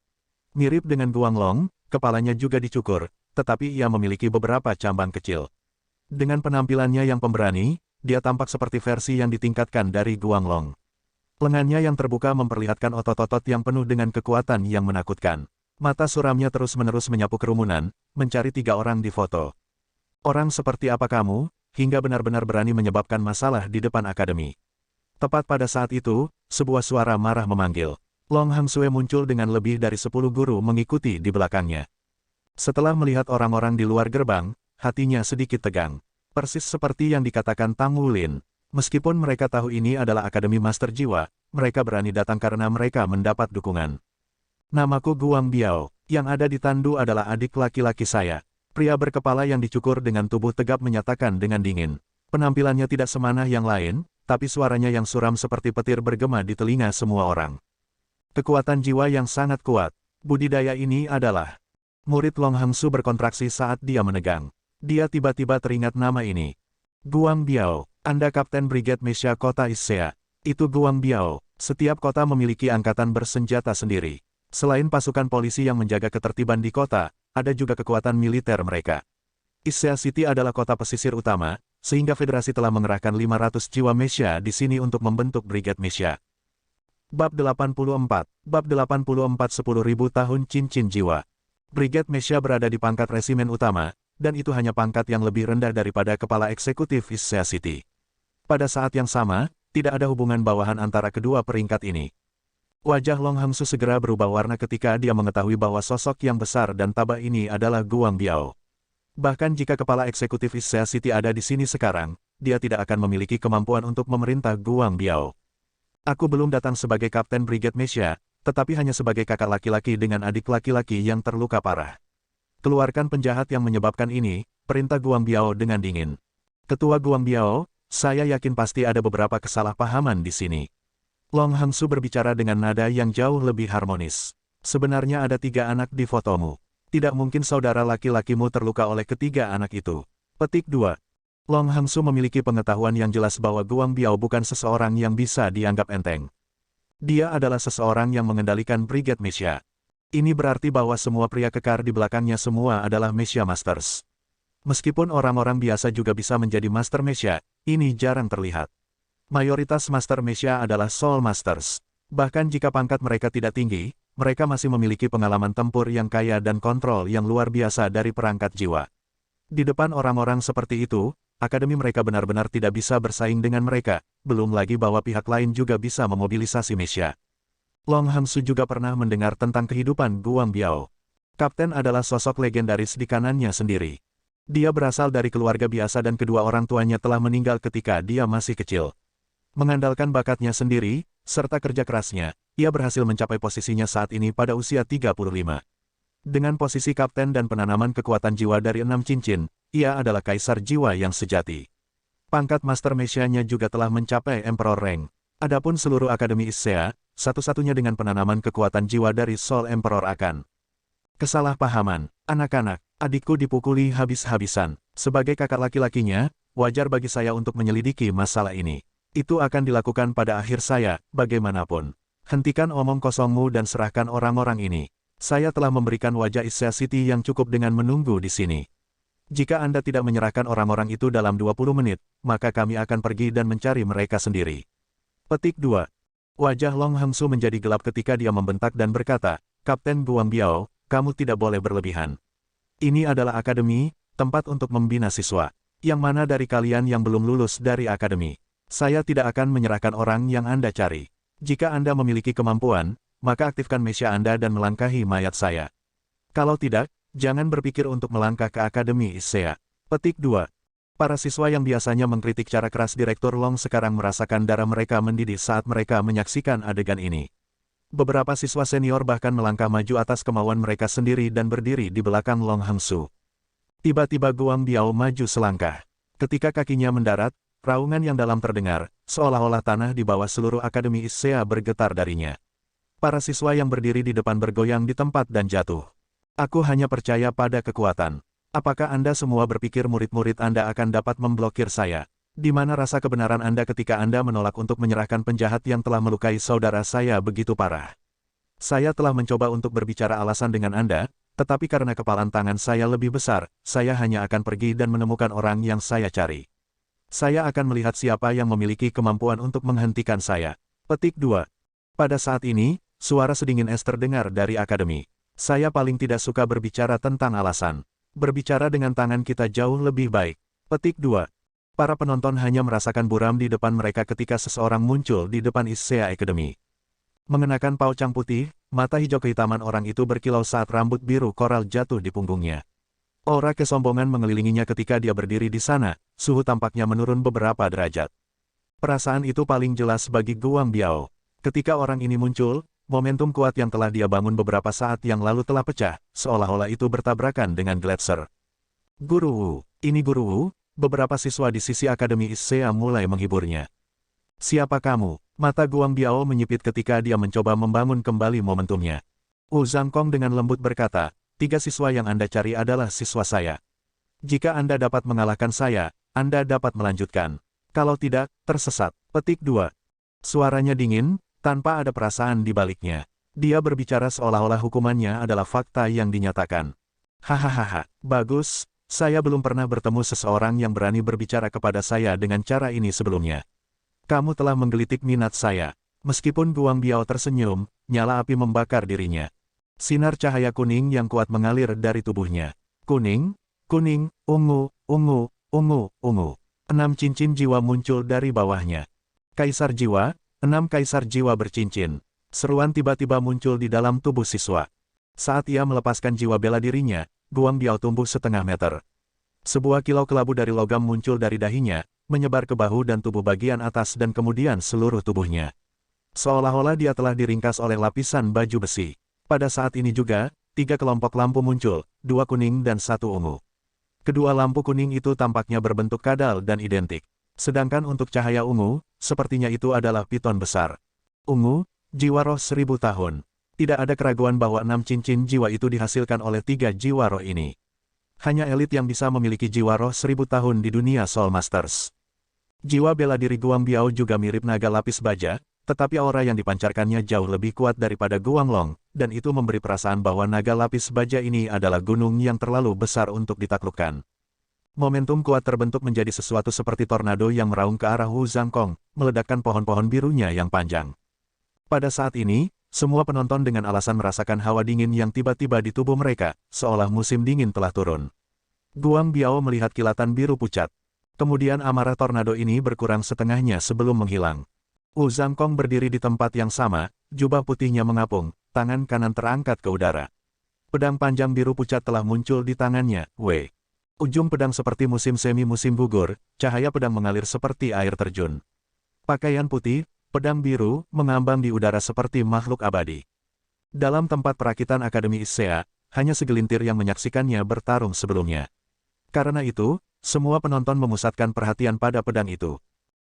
Mirip dengan Guanglong, kepalanya juga dicukur, tetapi ia memiliki beberapa cabang kecil. Dengan penampilannya yang pemberani, dia tampak seperti versi yang ditingkatkan dari Guanglong. Lengannya yang terbuka memperlihatkan otot-otot yang penuh dengan kekuatan yang menakutkan. Mata suramnya terus-menerus menyapu kerumunan, mencari 3 orang di foto. Orang seperti apa kamu, hingga benar-benar berani menyebabkan masalah di depan akademi? Tepat pada saat itu, sebuah suara marah memanggil. Long Hangsue muncul dengan lebih dari 10 guru mengikuti di belakangnya. Setelah melihat orang-orang di luar gerbang, hatinya sedikit tegang. Persis seperti yang dikatakan Tang Wulin. Meskipun mereka tahu ini adalah Akademi Master Jiwa, mereka berani datang karena mereka mendapat dukungan. Namaku Guang Biao, yang ada di tandu adalah adik laki-laki saya. Pria berkepala yang dicukur dengan tubuh tegap menyatakan dengan dingin. Penampilannya tidak semanah yang lain, tapi suaranya yang suram seperti petir bergema di telinga semua orang. Kekuatan jiwa yang sangat kuat. Budidaya ini adalah... Murid Long Hangsu berkontraksi saat dia menegang. Dia tiba-tiba teringat nama ini. Guang Biao, Anda Kapten Brigade Mesia Kota Issea. Itu Guang Biao. Setiap kota memiliki angkatan bersenjata sendiri. Selain pasukan polisi yang menjaga ketertiban di kota, ada juga kekuatan militer mereka. Issea City adalah kota pesisir utama, sehingga Federasi telah mengerahkan 500 jiwa Mesia di sini untuk membentuk Brigade Mesia. Bab 84, Bab 84 10.000 tahun cincin jiwa. Brigade Mesia berada di pangkat resimen utama, dan itu hanya pangkat yang lebih rendah daripada kepala eksekutif Issea City. Pada saat yang sama, tidak ada hubungan bawahan antara kedua peringkat ini. Wajah Long Hangsu segera berubah warna ketika dia mengetahui bahwa sosok yang besar dan tabah ini adalah Guang Biao. Bahkan jika kepala eksekutif Issea City ada di sini sekarang, dia tidak akan memiliki kemampuan untuk memerintah Guang Biao. Aku belum datang sebagai Kapten Brigade Mesia, tetapi hanya sebagai kakak laki-laki dengan adik laki-laki yang terluka parah. Keluarkan penjahat yang menyebabkan ini, perintah Guang Biao dengan dingin. Ketua Guang Biao, saya yakin pasti ada beberapa kesalahpahaman di sini. Long Hangsu berbicara dengan nada yang jauh lebih harmonis. Sebenarnya ada 3 anak di fotomu. Tidak mungkin saudara laki-lakimu terluka oleh ketiga anak itu. Petik 2. Long Hangsu memiliki pengetahuan yang jelas bahwa Guang Biao bukan seseorang yang bisa dianggap enteng. Dia adalah seseorang yang mengendalikan Brigade Mesha. Ini berarti bahwa semua pria kekar di belakangnya semua adalah Mesha Masters. Meskipun orang-orang biasa juga bisa menjadi Master Mesha, ini jarang terlihat. Mayoritas Master Mesha adalah Soul Masters. Bahkan jika pangkat mereka tidak tinggi, mereka masih memiliki pengalaman tempur yang kaya dan kontrol yang luar biasa dari perangkat jiwa. Di depan orang-orang seperti itu, akademi mereka benar-benar tidak bisa bersaing dengan mereka, belum lagi bahwa pihak lain juga bisa memobilisasi Mesha. Long Hangsu juga pernah mendengar tentang kehidupan Guang Biao. Kapten adalah sosok legendaris di kanannya sendiri. Dia berasal dari keluarga biasa dan kedua orang tuanya telah meninggal ketika dia masih kecil. Mengandalkan bakatnya sendiri, serta kerja kerasnya, ia berhasil mencapai posisinya saat ini pada usia 35. Dengan posisi kapten dan penanaman kekuatan jiwa dari 6 cincin, ia adalah kaisar jiwa yang sejati. Pangkat Master Mesha-nya juga telah mencapai Emperor Rank. Adapun seluruh Akademi Issea, satu-satunya dengan penanaman kekuatan jiwa dari Soul Emperor akan. Kesalahpahaman, anak-anak, adikku dipukuli habis-habisan. Sebagai kakak laki-lakinya, wajar bagi saya untuk menyelidiki masalah ini. Itu akan dilakukan pada akhir saya, bagaimanapun. Hentikan omong kosongmu dan serahkan orang-orang ini. Saya telah memberikan wajah Issea City yang cukup dengan menunggu di sini. Jika Anda tidak menyerahkan orang-orang itu dalam 20 menit, maka kami akan pergi dan mencari mereka sendiri. Petik 2. Wajah Long Hangsu menjadi gelap ketika dia membentak dan berkata, Kapten Guang Biao, kamu tidak boleh berlebihan. Ini adalah akademi, tempat untuk membina siswa. Yang mana dari kalian yang belum lulus dari akademi? Saya tidak akan menyerahkan orang yang Anda cari. Jika Anda memiliki kemampuan, maka aktifkan Mesha Anda dan melangkahi mayat saya. Kalau tidak, jangan berpikir untuk melangkah ke Akademi Issea. Petik 2. Para siswa yang biasanya mengkritik cara keras Direktur Long sekarang merasakan darah mereka mendidih saat mereka menyaksikan adegan ini. Beberapa siswa senior bahkan melangkah maju atas kemauan mereka sendiri dan berdiri di belakang Long Hangsu. Tiba-tiba Guang Biao maju selangkah. Ketika kakinya mendarat, raungan yang dalam terdengar, seolah-olah tanah di bawah seluruh Akademi Issea bergetar darinya. Para siswa yang berdiri di depan bergoyang di tempat dan jatuh. Aku hanya percaya pada kekuatan. Apakah Anda semua berpikir murid-murid Anda akan dapat memblokir saya? Di mana rasa kebenaran Anda ketika Anda menolak untuk menyerahkan penjahat yang telah melukai saudara saya begitu parah? Saya telah mencoba untuk berbicara alasan dengan Anda, tetapi karena kepalan tangan saya lebih besar, saya hanya akan pergi dan menemukan orang yang saya cari. Saya akan melihat siapa yang memiliki kemampuan untuk menghentikan saya. Petik 2. Pada saat ini, suara sedingin es terdengar dari akademi. Saya paling tidak suka berbicara tentang alasan. Berbicara dengan tangan kita jauh lebih baik. Petik 2. Para penonton hanya merasakan buram di depan mereka ketika seseorang muncul di depan Issea Academy. Mengenakan paucang putih, mata hijau kehitaman orang itu berkilau saat rambut biru koral jatuh di punggungnya. Aura kesombongan mengelilinginya ketika dia berdiri di sana, suhu tampaknya menurun beberapa derajat. Perasaan itu paling jelas bagi Guang Biao. Ketika orang ini muncul, momentum kuat yang telah dia bangun beberapa saat yang lalu telah pecah, seolah-olah itu bertabrakan dengan Gletser. Guru Wu, ini Guru Wu, beberapa siswa di sisi Akademi Issea mulai menghiburnya. Siapa kamu? Mata Guang Biao menyipit ketika dia mencoba membangun kembali momentumnya. Wu Zhangkong dengan lembut berkata, 3 siswa yang Anda cari adalah siswa saya. Jika Anda dapat mengalahkan saya, Anda dapat melanjutkan. Kalau tidak, tersesat. Petik 2. Suaranya dingin, tanpa ada perasaan di baliknya. Dia berbicara seolah-olah hukumannya adalah fakta yang dinyatakan. Hahaha, bagus, saya belum pernah bertemu seseorang yang berani berbicara kepada saya dengan cara ini sebelumnya. Kamu telah menggelitik minat saya. Meskipun Guang Biao tersenyum, nyala api membakar dirinya. Sinar cahaya kuning yang kuat mengalir dari tubuhnya. Kuning, kuning, ungu, ungu, ungu, ungu. 6 cincin jiwa muncul dari bawahnya. Kaisar jiwa, 6 kaisar jiwa bercincin. Seruan tiba-tiba muncul di dalam tubuh siswa. Saat ia melepaskan jiwa bela dirinya, Guang Biao tumbuh setengah meter. Sebuah kilau kelabu dari logam muncul dari dahinya, menyebar ke bahu dan tubuh bagian atas dan kemudian seluruh tubuhnya. Seolah-olah dia telah diringkas oleh lapisan baju besi. Pada saat ini juga, 3 kelompok lampu muncul, 2 kuning dan 1 ungu. Kedua lampu kuning itu tampaknya berbentuk kadal dan identik. Sedangkan untuk cahaya ungu, sepertinya itu adalah piton besar. Ungu, jiwa roh 1000 tahun. Tidak ada keraguan bahwa 6 cincin jiwa itu dihasilkan oleh 3 jiwa roh ini. Hanya elit yang bisa memiliki jiwa roh 1000 tahun di dunia Soul Masters. Jiwa bela diri Guang Biao juga mirip naga lapis baja, Tetapi aura yang dipancarkannya jauh lebih kuat daripada Guanglong, dan itu memberi perasaan bahwa naga lapis baja ini adalah gunung yang terlalu besar untuk ditaklukkan. Momentum kuat terbentuk menjadi sesuatu seperti tornado yang meraung ke arah Wu Zhangkong, meledakkan pohon-pohon birunya yang panjang. Pada saat ini, semua penonton dengan alasan merasakan hawa dingin yang tiba-tiba di tubuh mereka, seolah musim dingin telah turun. Guang Biao melihat kilatan biru pucat. Kemudian amarah tornado ini berkurang setengahnya sebelum menghilang. Wu Zhangkong berdiri di tempat yang sama, jubah putihnya mengapung, tangan kanan terangkat ke udara. Pedang panjang biru pucat telah muncul di tangannya, Wei. Ujung pedang seperti musim semi musim gugur, cahaya pedang mengalir seperti air terjun. Pakaian putih, pedang biru, mengambang di udara seperti makhluk abadi. Dalam tempat perakitan Akademi Issea, hanya segelintir yang menyaksikannya bertarung sebelumnya. Karena itu, semua penonton memusatkan perhatian pada pedang itu.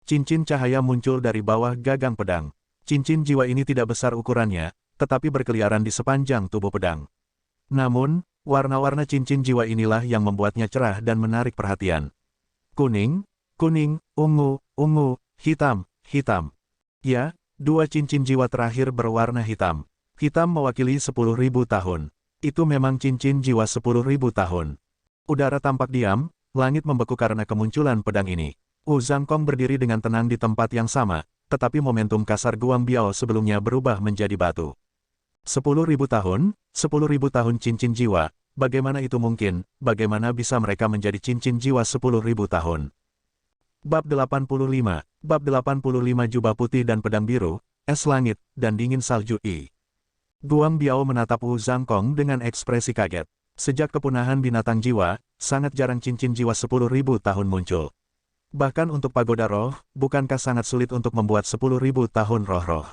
Cincin cahaya muncul dari bawah gagang pedang. Cincin jiwa ini tidak besar ukurannya, tetapi berkeliaran di sepanjang tubuh pedang. Namun, warna-warna cincin jiwa inilah yang membuatnya cerah dan menarik perhatian. Kuning, kuning, ungu, ungu, hitam, hitam. Ya, dua cincin jiwa terakhir berwarna hitam. Hitam mewakili 10.000 tahun. Itu memang cincin jiwa 10.000 tahun. Udara tampak diam, langit membeku karena kemunculan pedang ini. Wu Zhangkong berdiri dengan tenang di tempat yang sama, tetapi momentum kasar Guang Biao sebelumnya berubah menjadi batu. 10.000 tahun, 10.000 tahun cincin jiwa, bagaimana itu mungkin, bagaimana bisa mereka menjadi cincin jiwa 10.000 tahun? Bab 85, Bab 85 jubah putih dan pedang biru, es langit, dan dingin salju I. Guang Biao menatap Wu Zhangkong dengan ekspresi kaget. Sejak kepunahan binatang jiwa, sangat jarang cincin jiwa 10.000 tahun muncul. Bahkan untuk pagoda roh, bukankah sangat sulit untuk membuat 10.000 tahun roh-roh?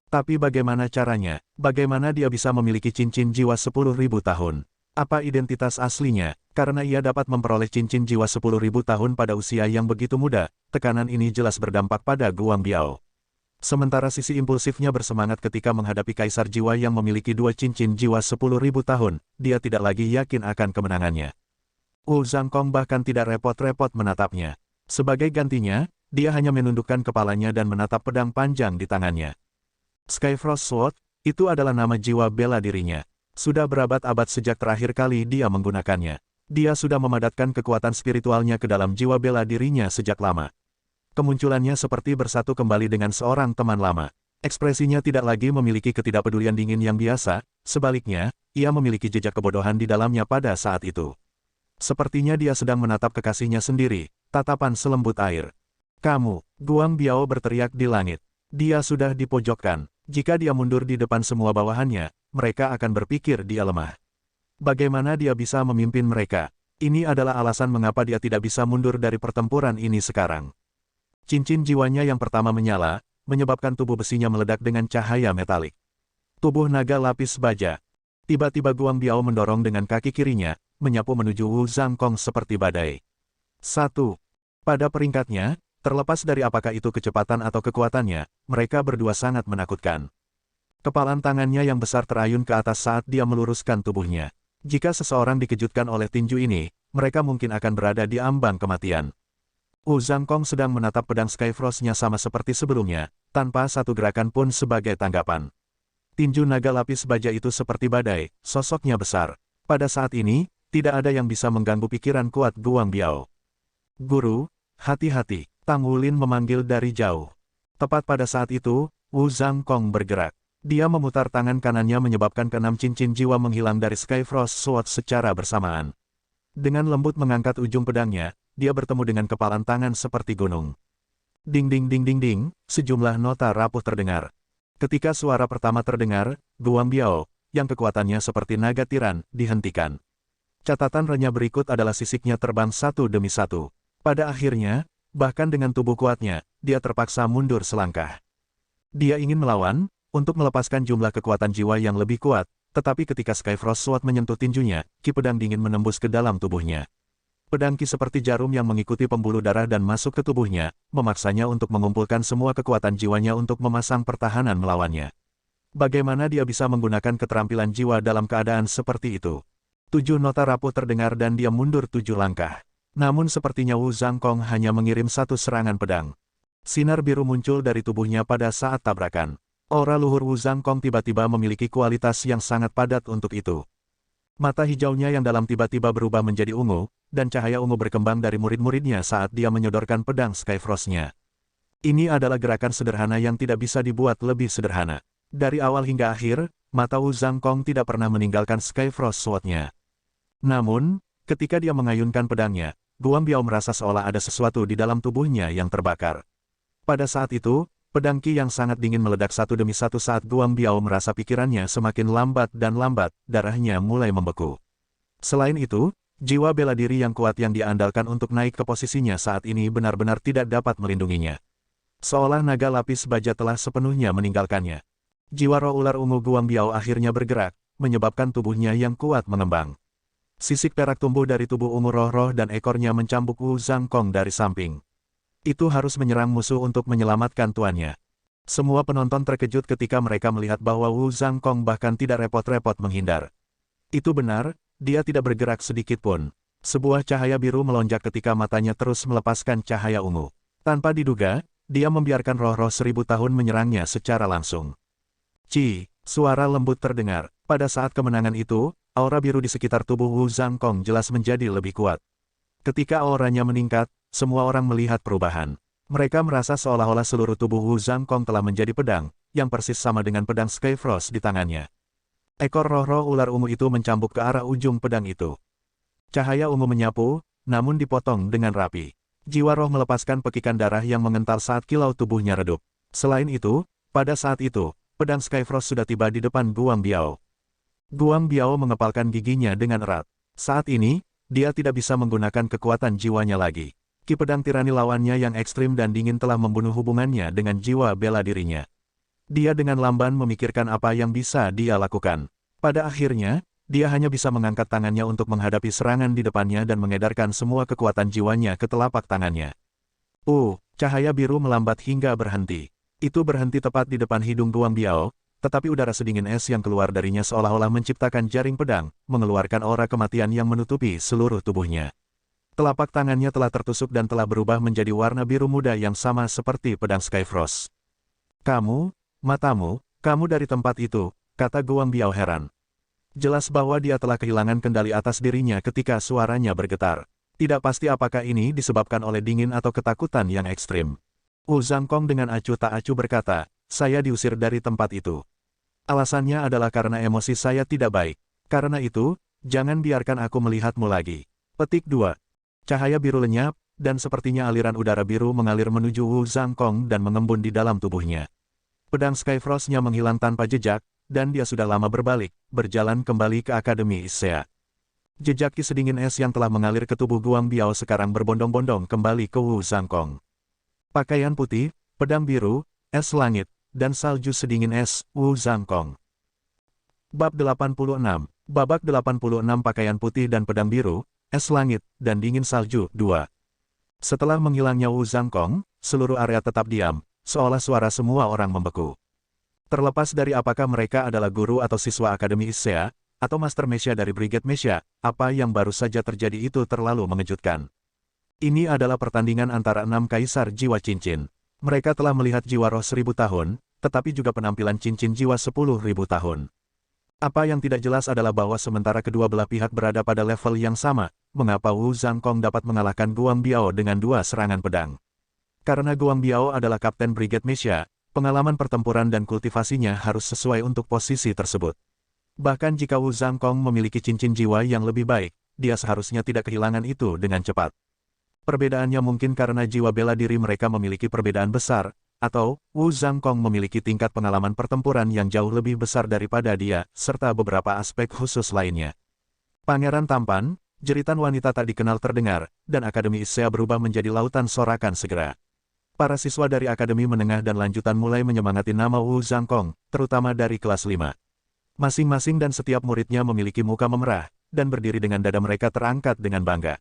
Tapi bagaimana caranya? Bagaimana dia bisa memiliki cincin jiwa 10.000 tahun? Apa identitas aslinya? Karena ia dapat memperoleh cincin jiwa 10.000 tahun pada usia yang begitu muda, tekanan ini jelas berdampak pada Guang Biao. Sementara sisi impulsifnya bersemangat ketika menghadapi kaisar jiwa yang memiliki dua cincin jiwa 10.000 tahun, dia tidak lagi yakin akan kemenangannya. Wu Zhangkong bahkan tidak repot-repot menatapnya. Sebagai gantinya, dia hanya menundukkan kepalanya dan menatap pedang panjang di tangannya. Skyfrost Sword, itu adalah nama jiwa bela dirinya. Sudah berabad-abad sejak terakhir kali dia menggunakannya. Dia sudah memadatkan kekuatan spiritualnya ke dalam jiwa bela dirinya sejak lama. Kemunculannya seperti bersatu kembali dengan seorang teman lama. Ekspresinya tidak lagi memiliki ketidakpedulian dingin yang biasa, sebaliknya, ia memiliki jejak kebodohan di dalamnya pada saat itu. Sepertinya dia sedang menatap kekasihnya sendiri, tatapan selembut air. Kamu, Guang Biao berteriak di langit. Dia sudah dipojokkan. Jika dia mundur di depan semua bawahannya, mereka akan berpikir dia lemah. Bagaimana dia bisa memimpin mereka? Ini adalah alasan mengapa dia tidak bisa mundur dari pertempuran ini sekarang. Cincin jiwanya yang pertama menyala, menyebabkan tubuh besinya meledak dengan cahaya metalik. Tubuh naga lapis baja. Tiba-tiba Guang Biao mendorong dengan kaki kirinya, menyapu menuju Wu Zhangkong seperti badai. 1. Pada peringkatnya, terlepas dari apakah itu kecepatan atau kekuatannya, mereka berdua sangat menakutkan. Kepalan tangannya yang besar terayun ke atas saat dia meluruskan tubuhnya. Jika seseorang dikejutkan oleh tinju ini, mereka mungkin akan berada di ambang kematian. Wu Zhangkong sedang menatap pedang Skyfrost-nya sama seperti sebelumnya, tanpa satu gerakan pun sebagai tanggapan. Tinju naga lapis baja itu seperti badai, sosoknya besar. Pada saat ini, tidak ada yang bisa mengganggu pikiran kuat Guang Biao. Guru, hati-hati, Tang Wulin memanggil dari jauh. Tepat pada saat itu, Wu Zhangkong bergerak. Dia memutar tangan kanannya menyebabkan keenam cincin jiwa menghilang dari Skyfrost Sword secara bersamaan. Dengan lembut mengangkat ujung pedangnya, dia bertemu dengan kepalan tangan seperti gunung. Ding ding ding ding ding, sejumlah nota rapuh terdengar. Ketika suara pertama terdengar, Guang Biao, yang kekuatannya seperti naga tiran, dihentikan. Catatan renyah berikut adalah sisiknya terbang satu demi satu. Pada akhirnya, bahkan dengan tubuh kuatnya, dia terpaksa mundur selangkah. Dia ingin melawan, untuk melepaskan jumlah kekuatan jiwa yang lebih kuat, tetapi ketika Skyfrost Sword menyentuh tinjunya, ki pedang dingin menembus ke dalam tubuhnya. Pedang ki seperti jarum yang mengikuti pembuluh darah dan masuk ke tubuhnya, memaksanya untuk mengumpulkan semua kekuatan jiwanya untuk memasang pertahanan melawannya. Bagaimana dia bisa menggunakan keterampilan jiwa dalam keadaan seperti itu? 7 nota rapuh terdengar dan dia mundur 7 langkah. Namun sepertinya Wu Zhangkong hanya mengirim satu serangan pedang. Sinar biru muncul dari tubuhnya pada saat tabrakan. Aura luhur Wu Zhangkong tiba-tiba memiliki kualitas yang sangat padat untuk itu. Mata hijaunya yang dalam tiba-tiba berubah menjadi ungu, dan cahaya ungu berkembang dari murid-muridnya saat dia menyodorkan pedang Skyfrost-nya. Ini adalah gerakan sederhana yang tidak bisa dibuat lebih sederhana. Dari awal hingga akhir, mata Wu Zhangkong tidak pernah meninggalkan Skyfrost Sword-nya. Namun, ketika dia mengayunkan pedangnya, Guang Biao merasa seolah ada sesuatu di dalam tubuhnya yang terbakar. Pada saat itu, pedang Qi yang sangat dingin meledak satu demi satu saat Guang Biao merasa pikirannya semakin lambat dan lambat, darahnya mulai membeku. Selain itu, jiwa bela diri yang kuat yang dia andalkan untuk naik ke posisinya saat ini benar-benar tidak dapat melindunginya. Seolah naga lapis baja telah sepenuhnya meninggalkannya. Jiwa roh ular ungu Guang Biao akhirnya bergerak, menyebabkan tubuhnya yang kuat mengembang. Sisik perak tumbuh dari tubuh ungu roh-roh dan ekornya mencambuk Wu Zhangkong dari samping. Itu harus menyerang musuh untuk menyelamatkan tuannya. Semua penonton terkejut ketika mereka melihat bahwa Wu Zhangkong bahkan tidak repot-repot menghindar. Itu benar, dia tidak bergerak sedikit pun. Sebuah cahaya biru melonjak ketika matanya terus melepaskan cahaya ungu. Tanpa diduga, dia membiarkan roh-roh 1000 tahun menyerangnya secara langsung. Ci, suara lembut terdengar. Pada saat kemenangan itu, aura biru di sekitar tubuh Wu Zhangkong jelas menjadi lebih kuat. Ketika auranya meningkat, semua orang melihat perubahan. Mereka merasa seolah-olah seluruh tubuh Wu Zhangkong telah menjadi pedang, yang persis sama dengan pedang Skyfrost di tangannya. Ekor roh-roh ular ungu itu mencambuk ke arah ujung pedang itu. Cahaya ungu menyapu, namun dipotong dengan rapi. Jiwa roh melepaskan pekikan darah yang mengental saat kilau tubuhnya redup. Selain itu, pada saat itu, pedang Skyfrost sudah tiba di depan Guang Biao. Guang Biao mengepalkan giginya dengan erat. Saat ini, dia tidak bisa menggunakan kekuatan jiwanya lagi. Ki pedang tirani lawannya yang ekstrim dan dingin telah membunuh hubungannya dengan jiwa bela dirinya. Dia dengan lamban memikirkan apa yang bisa dia lakukan. Pada akhirnya, dia hanya bisa mengangkat tangannya untuk menghadapi serangan di depannya dan mengedarkan semua kekuatan jiwanya ke telapak tangannya. Cahaya biru melambat hingga berhenti. Itu berhenti tepat di depan hidung Guang Biao, tetapi udara sedingin es yang keluar darinya seolah-olah menciptakan jaring pedang, mengeluarkan aura kematian yang menutupi seluruh tubuhnya. Telapak tangannya telah tertusuk dan telah berubah menjadi warna biru muda yang sama seperti pedang Skyfrost. Matamu, kamu dari tempat itu, kata Guang Biao heran. Jelas bahwa dia telah kehilangan kendali atas dirinya ketika suaranya bergetar. Tidak pasti apakah ini disebabkan oleh dingin atau ketakutan yang ekstrim. Wu Zhangkong dengan acuh tak acuh berkata, saya diusir dari tempat itu. Alasannya adalah karena emosi saya tidak baik. Karena itu, jangan biarkan aku melihatmu lagi. Petik 2. Cahaya biru lenyap, dan sepertinya aliran udara biru mengalir menuju Wu Zhangkong dan mengembun di dalam tubuhnya. Pedang Skyfrost-nya menghilang tanpa jejak, dan dia sudah lama berbalik, berjalan kembali ke Akademi Issea. Jejak ki sedingin es yang telah mengalir ke tubuh Guang Biao sekarang berbondong-bondong kembali ke Wu Zhangkong. Pakaian putih, pedang biru, es langit, dan salju sedingin es, Wu Zhangkong. Bab 86, Babak 86 Pakaian putih dan pedang biru, es langit, dan dingin salju, 2. Setelah menghilangnya Wu Zhangkong, seluruh area tetap diam, seolah suara semua orang membeku. Terlepas dari apakah mereka adalah guru atau siswa Akademi Issea, atau Master Mesha dari Brigade Mesha, apa yang baru saja terjadi itu terlalu mengejutkan. Ini adalah pertandingan antara 6 kaisar jiwa cincin. Mereka telah melihat jiwa roh 1000 tahun, tetapi juga penampilan cincin jiwa 10.000 tahun. Apa yang tidak jelas adalah bahwa sementara kedua belah pihak berada pada level yang sama, mengapa Wu Zhangkong dapat mengalahkan Guang Biao dengan 2 serangan pedang. Karena Guang Biao adalah Kapten Brigade Mesha, pengalaman pertempuran dan kultivasinya harus sesuai untuk posisi tersebut. Bahkan jika Wu Zhangkong memiliki cincin jiwa yang lebih baik, dia seharusnya tidak kehilangan itu dengan cepat. Perbedaannya mungkin karena jiwa bela diri mereka memiliki perbedaan besar, atau Wu Zhangkong memiliki tingkat pengalaman pertempuran yang jauh lebih besar daripada dia, serta beberapa aspek khusus lainnya. Pangeran tampan, jeritan wanita tak dikenal terdengar, dan Akademi Issea berubah menjadi lautan sorakan segera. Para siswa dari Akademi Menengah dan Lanjutan mulai menyemangati nama Wu Zhangkong, terutama dari kelas 5. Masing-masing dan setiap muridnya memiliki muka memerah, dan berdiri dengan dada mereka terangkat dengan bangga.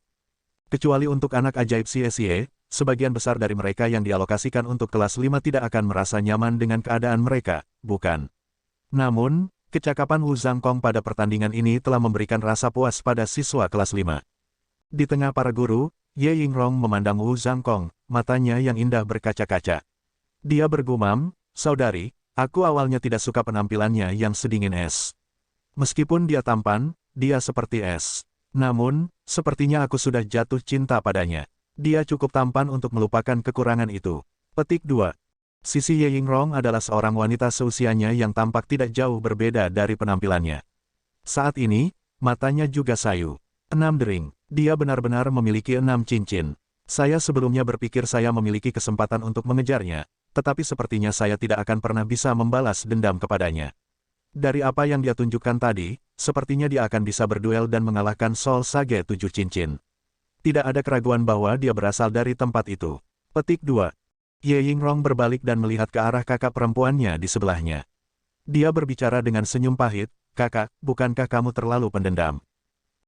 Kecuali untuk anak ajaib Xie, sebagian besar dari mereka yang dialokasikan untuk kelas 5 tidak akan merasa nyaman dengan keadaan mereka, bukan? Namun, kecakapan Wu Zhangkong pada pertandingan ini telah memberikan rasa puas pada siswa kelas 5. Di tengah para guru, Ye Yingrong memandang Wu Zhangkong, matanya yang indah berkaca-kaca. Dia bergumam, "Saudari, aku awalnya tidak suka penampilannya yang sedingin es. Meskipun dia tampan, dia seperti es. Namun, sepertinya aku sudah jatuh cinta padanya. Dia cukup tampan untuk melupakan kekurangan itu." Petik 2. Sisi Ye Yingrong adalah seorang wanita seusianya yang tampak tidak jauh berbeda dari penampilannya. Saat ini, matanya juga sayu. 6 dering. Dia benar-benar memiliki 6 cincin. Saya sebelumnya berpikir saya memiliki kesempatan untuk mengejarnya, tetapi sepertinya saya tidak akan pernah bisa membalas dendam kepadanya. Dari apa yang dia tunjukkan tadi, sepertinya dia akan bisa berduel dan mengalahkan Sol Sage 7 cincin. Tidak ada keraguan bahwa dia berasal dari tempat itu. Petik 2. Ye Yingrong berbalik dan melihat ke arah kakak perempuannya di sebelahnya. Dia berbicara dengan senyum pahit, "Kakak, bukankah kamu terlalu pendendam?"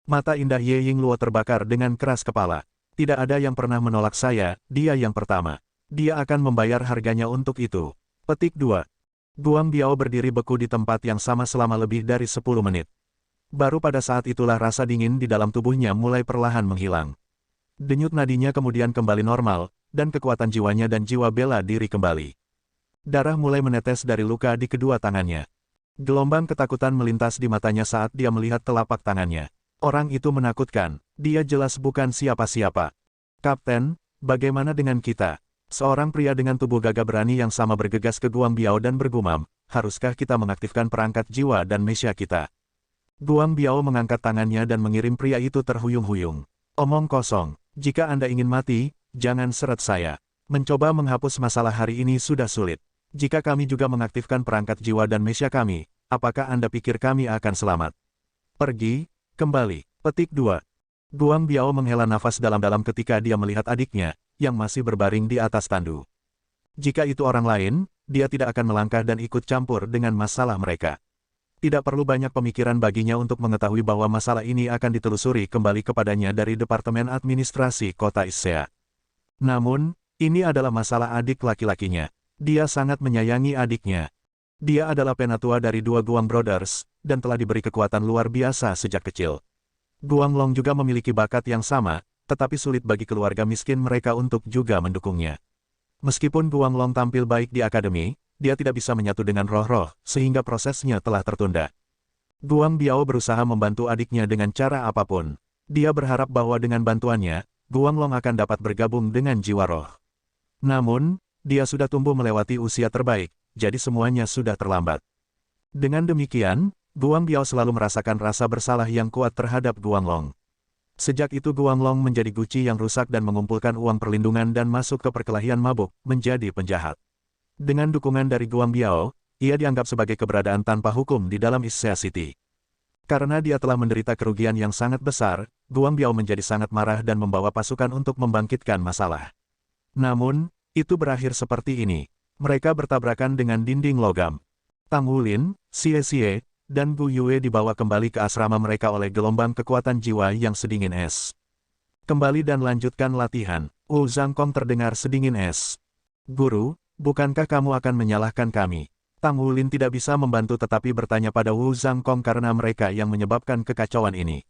Mata indah Ye Yingluo terbakar dengan keras kepala. "Tidak ada yang pernah menolak saya, dia yang pertama. Dia akan membayar harganya untuk itu." Petik 2. Guang Biao berdiri beku di tempat yang sama selama lebih dari 10 menit. Baru pada saat itulah rasa dingin di dalam tubuhnya mulai perlahan menghilang. Denyut nadinya kemudian kembali normal, dan kekuatan jiwanya dan jiwa bela diri kembali. Darah mulai menetes dari luka di kedua tangannya. Gelombang ketakutan melintas di matanya saat dia melihat telapak tangannya. Orang itu menakutkan, dia jelas bukan siapa-siapa. "Kapten, bagaimana dengan kita?" Seorang pria dengan tubuh gagah berani yang sama bergegas ke Guang Biao dan bergumam, "Haruskah kita mengaktifkan perangkat jiwa dan mesya kita?" Guang Biao mengangkat tangannya dan mengirim pria itu terhuyung-huyung. "Omong kosong, jika Anda ingin mati, jangan seret saya. Mencoba menghapus masalah hari ini sudah sulit. Jika kami juga mengaktifkan perangkat jiwa dan mesya kami, apakah Anda pikir kami akan selamat? Pergi, kembali." Petik 2. Guang Biao menghela nafas dalam-dalam ketika dia melihat adiknya, yang masih berbaring di atas tandu. Jika itu orang lain, dia tidak akan melangkah dan ikut campur dengan masalah mereka. Tidak perlu banyak pemikiran baginya untuk mengetahui bahwa masalah ini akan ditelusuri kembali kepadanya dari Departemen Administrasi Kota Issea. Namun, ini adalah masalah adik laki-lakinya. Dia sangat menyayangi adiknya. Dia adalah penatua dari dua Guang Brothers, dan telah diberi kekuatan luar biasa sejak kecil. Guang Long juga memiliki bakat yang sama, tetapi sulit bagi keluarga miskin mereka untuk juga mendukungnya. Meskipun Guang Long tampil baik di akademi, dia tidak bisa menyatu dengan roh-roh, sehingga prosesnya telah tertunda. Guang Biao berusaha membantu adiknya dengan cara apapun. Dia berharap bahwa dengan bantuannya, Guang Long akan dapat bergabung dengan jiwa roh. Namun, dia sudah tumbuh melewati usia terbaik, jadi semuanya sudah terlambat. Dengan demikian, Guang Biao selalu merasakan rasa bersalah yang kuat terhadap Guang Long. Sejak itu Guang Long menjadi guci yang rusak dan mengumpulkan uang perlindungan dan masuk ke perkelahian mabuk, menjadi penjahat. Dengan dukungan dari Guang Biao, ia dianggap sebagai keberadaan tanpa hukum di dalam Issea City. Karena dia telah menderita kerugian yang sangat besar, Guang Biao menjadi sangat marah dan membawa pasukan untuk membangkitkan masalah. Namun, itu berakhir seperti ini. Mereka bertabrakan dengan dinding logam. Tang Wulin, Xie, dan Gu Yue dibawa kembali ke asrama mereka oleh gelombang kekuatan jiwa yang sedingin es. "Kembali dan lanjutkan latihan." Wu Zhangkong terdengar sedingin es. "Guru, bukankah kamu akan menyalahkan kami?" Tang Wulin tidak bisa membantu tetapi bertanya pada Wu Zhangkong karena mereka yang menyebabkan kekacauan ini.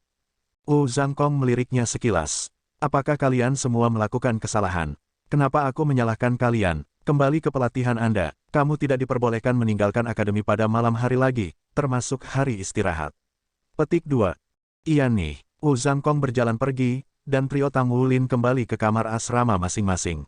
Wu Zhangkong meliriknya sekilas. "Apakah kalian semua melakukan kesalahan? Kenapa aku menyalahkan kalian? Kembali ke pelatihan Anda. Kamu tidak diperbolehkan meninggalkan akademi pada malam hari lagi, termasuk hari istirahat." Petik 2. Iya nih, Wu Zhangkong berjalan pergi, dan trio Tang Wulin kembali ke kamar asrama masing-masing.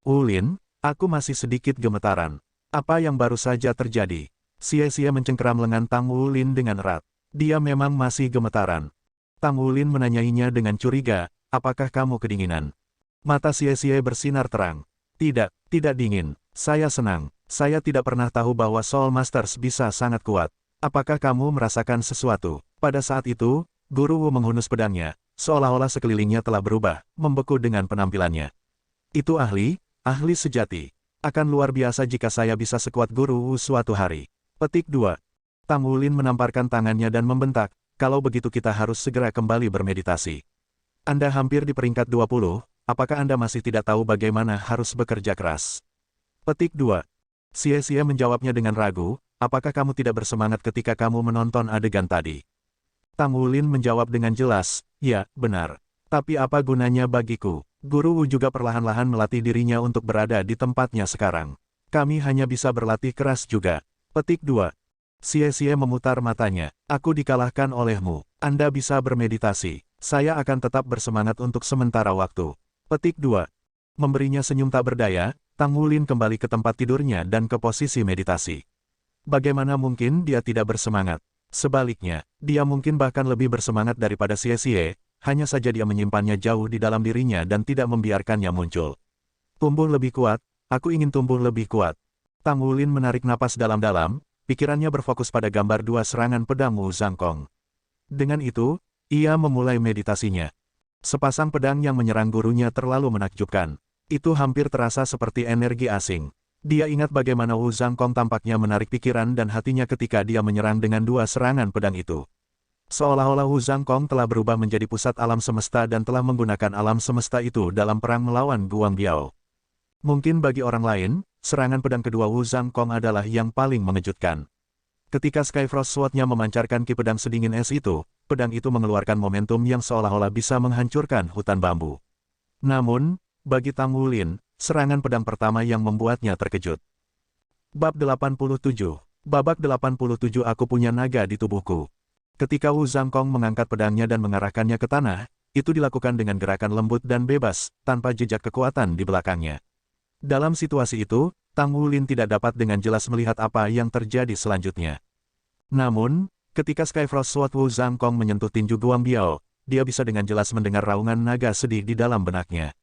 "Wulin, aku masih sedikit gemetaran. Apa yang baru saja terjadi?" Xie mencengkeram lengan Tang Wulin dengan erat. Dia memang masih gemetaran. Tang Wulin menanyainya dengan curiga, "Apakah kamu kedinginan?" Mata Xie bersinar terang. Tidak dingin. Saya senang. Saya tidak pernah tahu bahwa Soul Masters bisa sangat kuat. Apakah kamu merasakan sesuatu?" Pada saat itu, Guru Wu menghunus pedangnya, seolah-olah sekelilingnya telah berubah, membeku dengan penampilannya. "Itu ahli sejati. Akan luar biasa jika saya bisa sekuat Guru Wu suatu hari." Petik 2. Tang Wulin menamparkan tangannya dan membentak, "Kalau begitu kita harus segera kembali bermeditasi. Anda hampir di peringkat 20, apakah Anda masih tidak tahu bagaimana harus bekerja keras?" Petik 2. Xie menjawabnya dengan ragu, "Apakah kamu tidak bersemangat ketika kamu menonton adegan tadi?" Tang Wulin menjawab dengan jelas, "Ya, benar. Tapi apa gunanya bagiku? Guru Wu juga perlahan-lahan melatih dirinya untuk berada di tempatnya sekarang. Kami hanya bisa berlatih keras juga. Petik 2. Xie memutar matanya. Aku dikalahkan olehmu. Anda bisa bermeditasi. Saya akan tetap bersemangat untuk sementara waktu. Petik 2. Memberinya senyum tak berdaya, Tang Wulin kembali ke tempat tidurnya dan ke posisi meditasi. Bagaimana mungkin dia tidak bersemangat? Sebaliknya, dia mungkin bahkan lebih bersemangat daripada Xie, hanya saja dia menyimpannya jauh di dalam dirinya dan tidak membiarkannya muncul. Tumbuh lebih kuat, aku ingin tumbuh lebih kuat. Tang Wulin menarik napas dalam-dalam, pikirannya berfokus pada gambar dua serangan pedang Wu Zhangkong. Dengan itu, ia memulai meditasinya. Sepasang pedang yang menyerang gurunya terlalu menakjubkan. Itu hampir terasa seperti energi asing. Dia ingat bagaimana Wu Zhangkong tampaknya menarik pikiran dan hatinya ketika dia menyerang dengan dua serangan pedang itu. Seolah-olah Wu Zhangkong telah berubah menjadi pusat alam semesta dan telah menggunakan alam semesta itu dalam perang melawan Guang Biao. Mungkin bagi orang lain, serangan pedang kedua Wu Zhangkong adalah yang paling mengejutkan. Ketika Skyfrost Sword-nya memancarkan ki pedang sedingin es itu, pedang itu mengeluarkan momentum yang seolah-olah bisa menghancurkan hutan bambu. Namun, bagi Tang Wulin, serangan pedang pertama yang membuatnya terkejut. Bab 87. Babak 87. Aku punya naga di tubuhku. Ketika Wu Zhangkong mengangkat pedangnya dan mengarahkannya ke tanah, itu dilakukan dengan gerakan lembut dan bebas, tanpa jejak kekuatan di belakangnya. Dalam situasi itu, Tang Wulin tidak dapat dengan jelas melihat apa yang terjadi selanjutnya. Namun, ketika Skyfrost Sword Wu Zhangkong menyentuh tinju Guang Biao, dia bisa dengan jelas mendengar raungan naga sedih di dalam benaknya.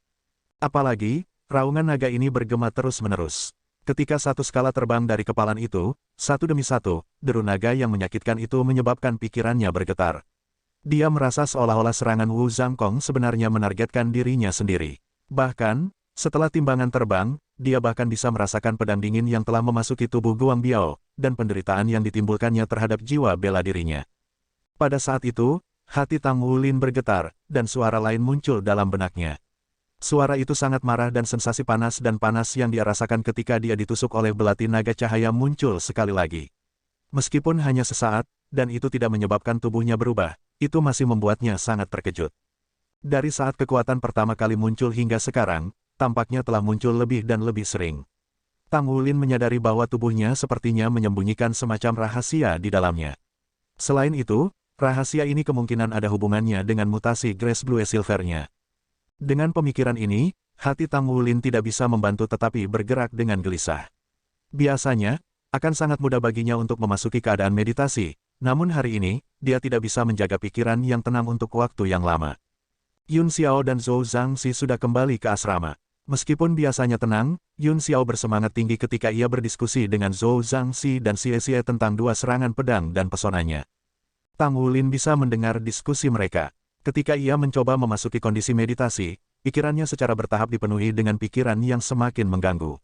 Apalagi, raungan naga ini bergema terus-menerus. Ketika satu skala terbang dari kepalan itu, satu demi satu, deru naga yang menyakitkan itu menyebabkan pikirannya bergetar. Dia merasa seolah-olah serangan Wu Zhangkong sebenarnya menargetkan dirinya sendiri. Bahkan, setelah timbangan terbang, dia bahkan bisa merasakan pedang dingin yang telah memasuki tubuh Guang Biao, dan penderitaan yang ditimbulkannya terhadap jiwa bela dirinya. Pada saat itu, hati Tang Wulin bergetar, dan suara lain muncul dalam benaknya. Suara itu sangat marah dan sensasi panas yang dia rasakan ketika dia ditusuk oleh belati naga cahaya muncul sekali lagi. Meskipun hanya sesaat, dan itu tidak menyebabkan tubuhnya berubah, itu masih membuatnya sangat terkejut. Dari saat kekuatan pertama kali muncul hingga sekarang, tampaknya telah muncul lebih dan lebih sering. Tang Wulin menyadari bahwa tubuhnya sepertinya menyembunyikan semacam rahasia di dalamnya. Selain itu, rahasia ini kemungkinan ada hubungannya dengan mutasi Grace Blue Silver-nya. Dengan pemikiran ini, hati Tang Wulin tidak bisa membantu tetapi bergerak dengan gelisah. Biasanya, akan sangat mudah baginya untuk memasuki keadaan meditasi, namun hari ini, dia tidak bisa menjaga pikiran yang tenang untuk waktu yang lama. Yun Xiao dan Zhou Zhangxi sudah kembali ke asrama. Meskipun biasanya tenang, Yun Xiao bersemangat tinggi ketika ia berdiskusi dengan Zhou Zhangxi dan Xie tentang dua serangan pedang dan pesonanya. Tang Wulin bisa mendengar diskusi mereka. Ketika ia mencoba memasuki kondisi meditasi, pikirannya secara bertahap dipenuhi dengan pikiran yang semakin mengganggu.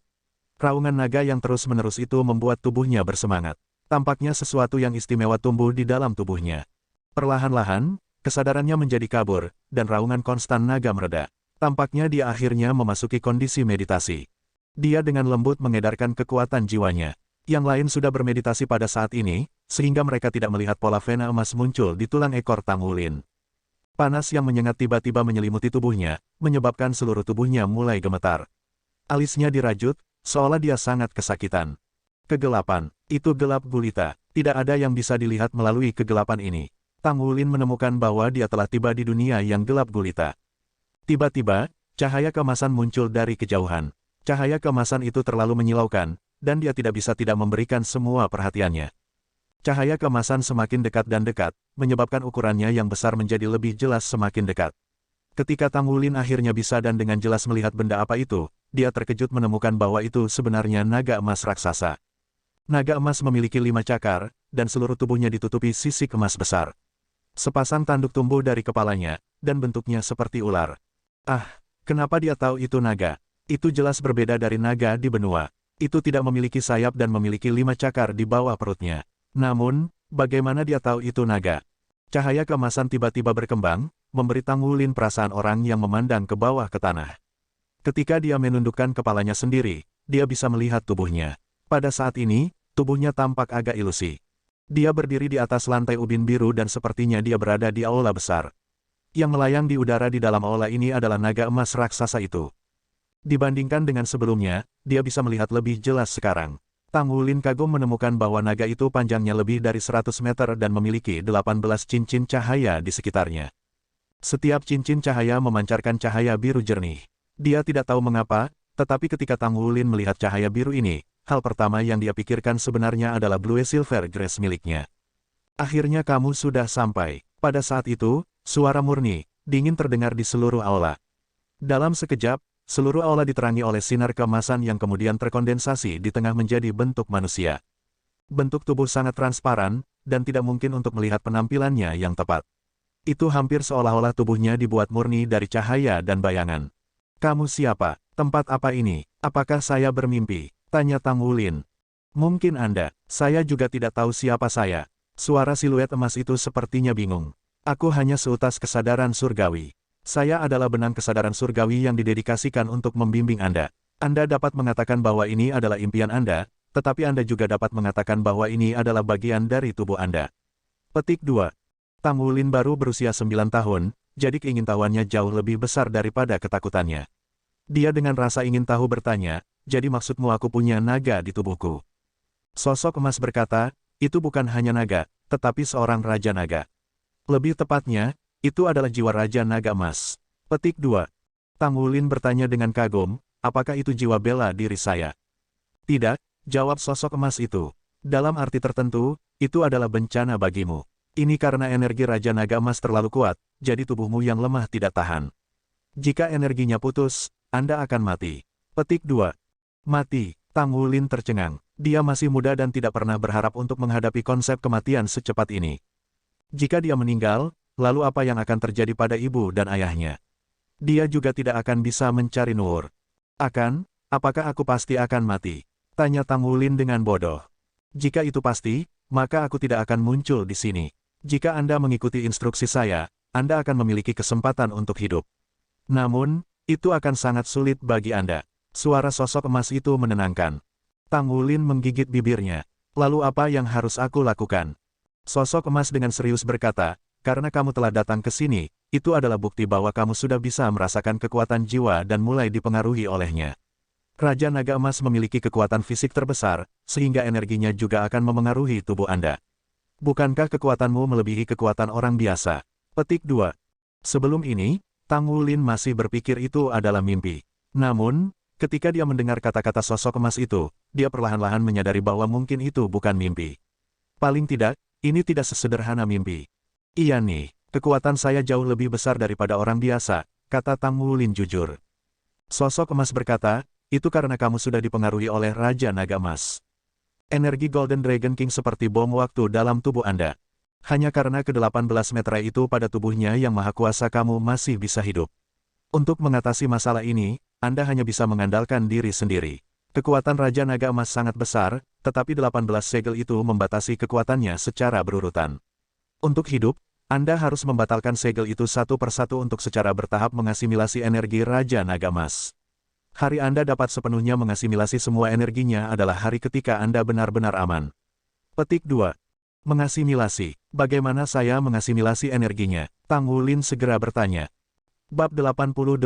Raungan naga yang terus-menerus itu membuat tubuhnya bersemangat. Tampaknya sesuatu yang istimewa tumbuh di dalam tubuhnya. Perlahan-lahan, kesadarannya menjadi kabur, dan raungan konstan naga mereda. Tampaknya dia akhirnya memasuki kondisi meditasi. Dia dengan lembut mengedarkan kekuatan jiwanya. Yang lain sudah bermeditasi pada saat ini, sehingga mereka tidak melihat pola vena emas muncul di tulang ekor Tang Wulin. Panas yang menyengat tiba-tiba menyelimuti tubuhnya, menyebabkan seluruh tubuhnya mulai gemetar. Alisnya dirajut, seolah dia sangat kesakitan. Kegelapan, itu gelap gulita, tidak ada yang bisa dilihat melalui kegelapan ini. Tang Wulin menemukan bahwa dia telah tiba di dunia yang gelap gulita. Tiba-tiba, cahaya keemasan muncul dari kejauhan. Cahaya keemasan itu terlalu menyilaukan, dan dia tidak bisa tidak memberikan semua perhatiannya. Cahaya keemasan semakin dekat dan dekat, menyebabkan ukurannya yang besar menjadi lebih jelas semakin dekat. Ketika Tang Wulin akhirnya bisa dan dengan jelas melihat benda apa itu, dia terkejut menemukan bahwa itu sebenarnya naga emas raksasa. Naga emas memiliki 5 cakar, dan seluruh tubuhnya ditutupi sisik emas besar. Sepasang tanduk tumbuh dari kepalanya, dan bentuknya seperti ular. Ah, kenapa dia tahu itu naga? Itu jelas berbeda dari naga di benua. Itu tidak memiliki sayap dan memiliki 5 cakar di bawah perutnya. Namun, bagaimana dia tahu itu naga? Cahaya keemasan tiba-tiba berkembang, memberi Tang Wulin perasaan orang yang memandang ke bawah ke tanah. Ketika dia menundukkan kepalanya sendiri, dia bisa melihat tubuhnya. Pada saat ini, tubuhnya tampak agak ilusi. Dia berdiri di atas lantai ubin biru dan sepertinya dia berada di aula besar. Yang melayang di udara di dalam aula ini adalah naga emas raksasa itu. Dibandingkan dengan sebelumnya, dia bisa melihat lebih jelas sekarang. Tang Wulin kagum menemukan bahwa naga itu panjangnya lebih dari 100 meter dan memiliki 18 cincin cahaya di sekitarnya. Setiap cincin cahaya memancarkan cahaya biru jernih. Dia tidak tahu mengapa, tetapi ketika Tang Wulin melihat cahaya biru ini, hal pertama yang dia pikirkan sebenarnya adalah Blue Silver Grace miliknya. Akhirnya kamu sudah sampai. Pada saat itu, suara murni, dingin terdengar di seluruh aula. Dalam sekejap, seluruh aula diterangi oleh sinar keemasan yang kemudian terkondensasi di tengah menjadi bentuk manusia. Bentuk tubuh sangat transparan, dan tidak mungkin untuk melihat penampilannya yang tepat. Itu hampir seolah-olah tubuhnya dibuat murni dari cahaya dan bayangan. Kamu siapa? Tempat apa ini? Apakah saya bermimpi? Tanya Tang Wulin. Mungkin Anda. Saya juga tidak tahu siapa saya. Suara siluet emas itu sepertinya bingung. Aku hanya seutas kesadaran surgawi. Saya adalah benang kesadaran surgawi yang didedikasikan untuk membimbing Anda. Anda dapat mengatakan bahwa ini adalah impian Anda, tetapi Anda juga dapat mengatakan bahwa ini adalah bagian dari tubuh Anda. Petik 2. Tang Wulin baru berusia 9 tahun, jadi keingintahuannya jauh lebih besar daripada ketakutannya. Dia dengan rasa ingin tahu bertanya, jadi maksudmu aku punya naga di tubuhku? Sosok emas berkata, itu bukan hanya naga, tetapi seorang raja naga. Lebih tepatnya, itu adalah jiwa Raja Naga Emas. Petik 2. Tang Wulin bertanya dengan kagum, apakah itu jiwa bela diri saya? Tidak, jawab sosok emas itu. Dalam arti tertentu, itu adalah bencana bagimu. Ini karena energi Raja Naga Emas terlalu kuat, jadi tubuhmu yang lemah tidak tahan. Jika energinya putus, Anda akan mati. Petik 2. Mati. Tang Wulin tercengang. Dia masih muda dan tidak pernah berharap untuk menghadapi konsep kematian secepat ini. Jika dia meninggal, lalu apa yang akan terjadi pada ibu dan ayahnya? Dia juga tidak akan bisa mencari Nur. Apakah aku pasti akan mati? Tanya Tang Wulin dengan bodoh. Jika itu pasti, maka aku tidak akan muncul di sini. Jika Anda mengikuti instruksi saya, Anda akan memiliki kesempatan untuk hidup. Namun, itu akan sangat sulit bagi Anda. Suara sosok emas itu menenangkan. Tang Wulin menggigit bibirnya. Lalu apa yang harus aku lakukan? Sosok emas dengan serius berkata, karena kamu telah datang ke sini, itu adalah bukti bahwa kamu sudah bisa merasakan kekuatan jiwa dan mulai dipengaruhi olehnya. Raja Naga Emas memiliki kekuatan fisik terbesar, sehingga energinya juga akan memengaruhi tubuh Anda. Bukankah kekuatanmu melebihi kekuatan orang biasa? Petik 2. Sebelum ini, Tang Wulin masih berpikir itu adalah mimpi. Namun, ketika dia mendengar kata-kata sosok emas itu, dia perlahan-lahan menyadari bahwa mungkin itu bukan mimpi. Paling tidak, ini tidak sesederhana mimpi. Iya nih, kekuatan saya jauh lebih besar daripada orang biasa, kata Tang Wulin jujur. Sosok emas berkata, itu karena kamu sudah dipengaruhi oleh Raja Naga Emas. Energi Golden Dragon King seperti bom waktu dalam tubuh Anda. Hanya karena ke-18 meterai itu pada tubuhnya yang maha kuasa kamu masih bisa hidup. Untuk mengatasi masalah ini, Anda hanya bisa mengandalkan diri sendiri. Kekuatan Raja Naga Emas sangat besar, tetapi 18 segel itu membatasi kekuatannya secara berurutan. Untuk hidup, Anda harus membatalkan segel itu satu persatu untuk secara bertahap mengasimilasi energi Raja Naga Emas. Hari Anda dapat sepenuhnya mengasimilasi semua energinya adalah hari ketika Anda benar-benar aman. Petik 2. Mengasimilasi. Bagaimana saya mengasimilasi energinya? Tang Wulin segera bertanya. Bab 88.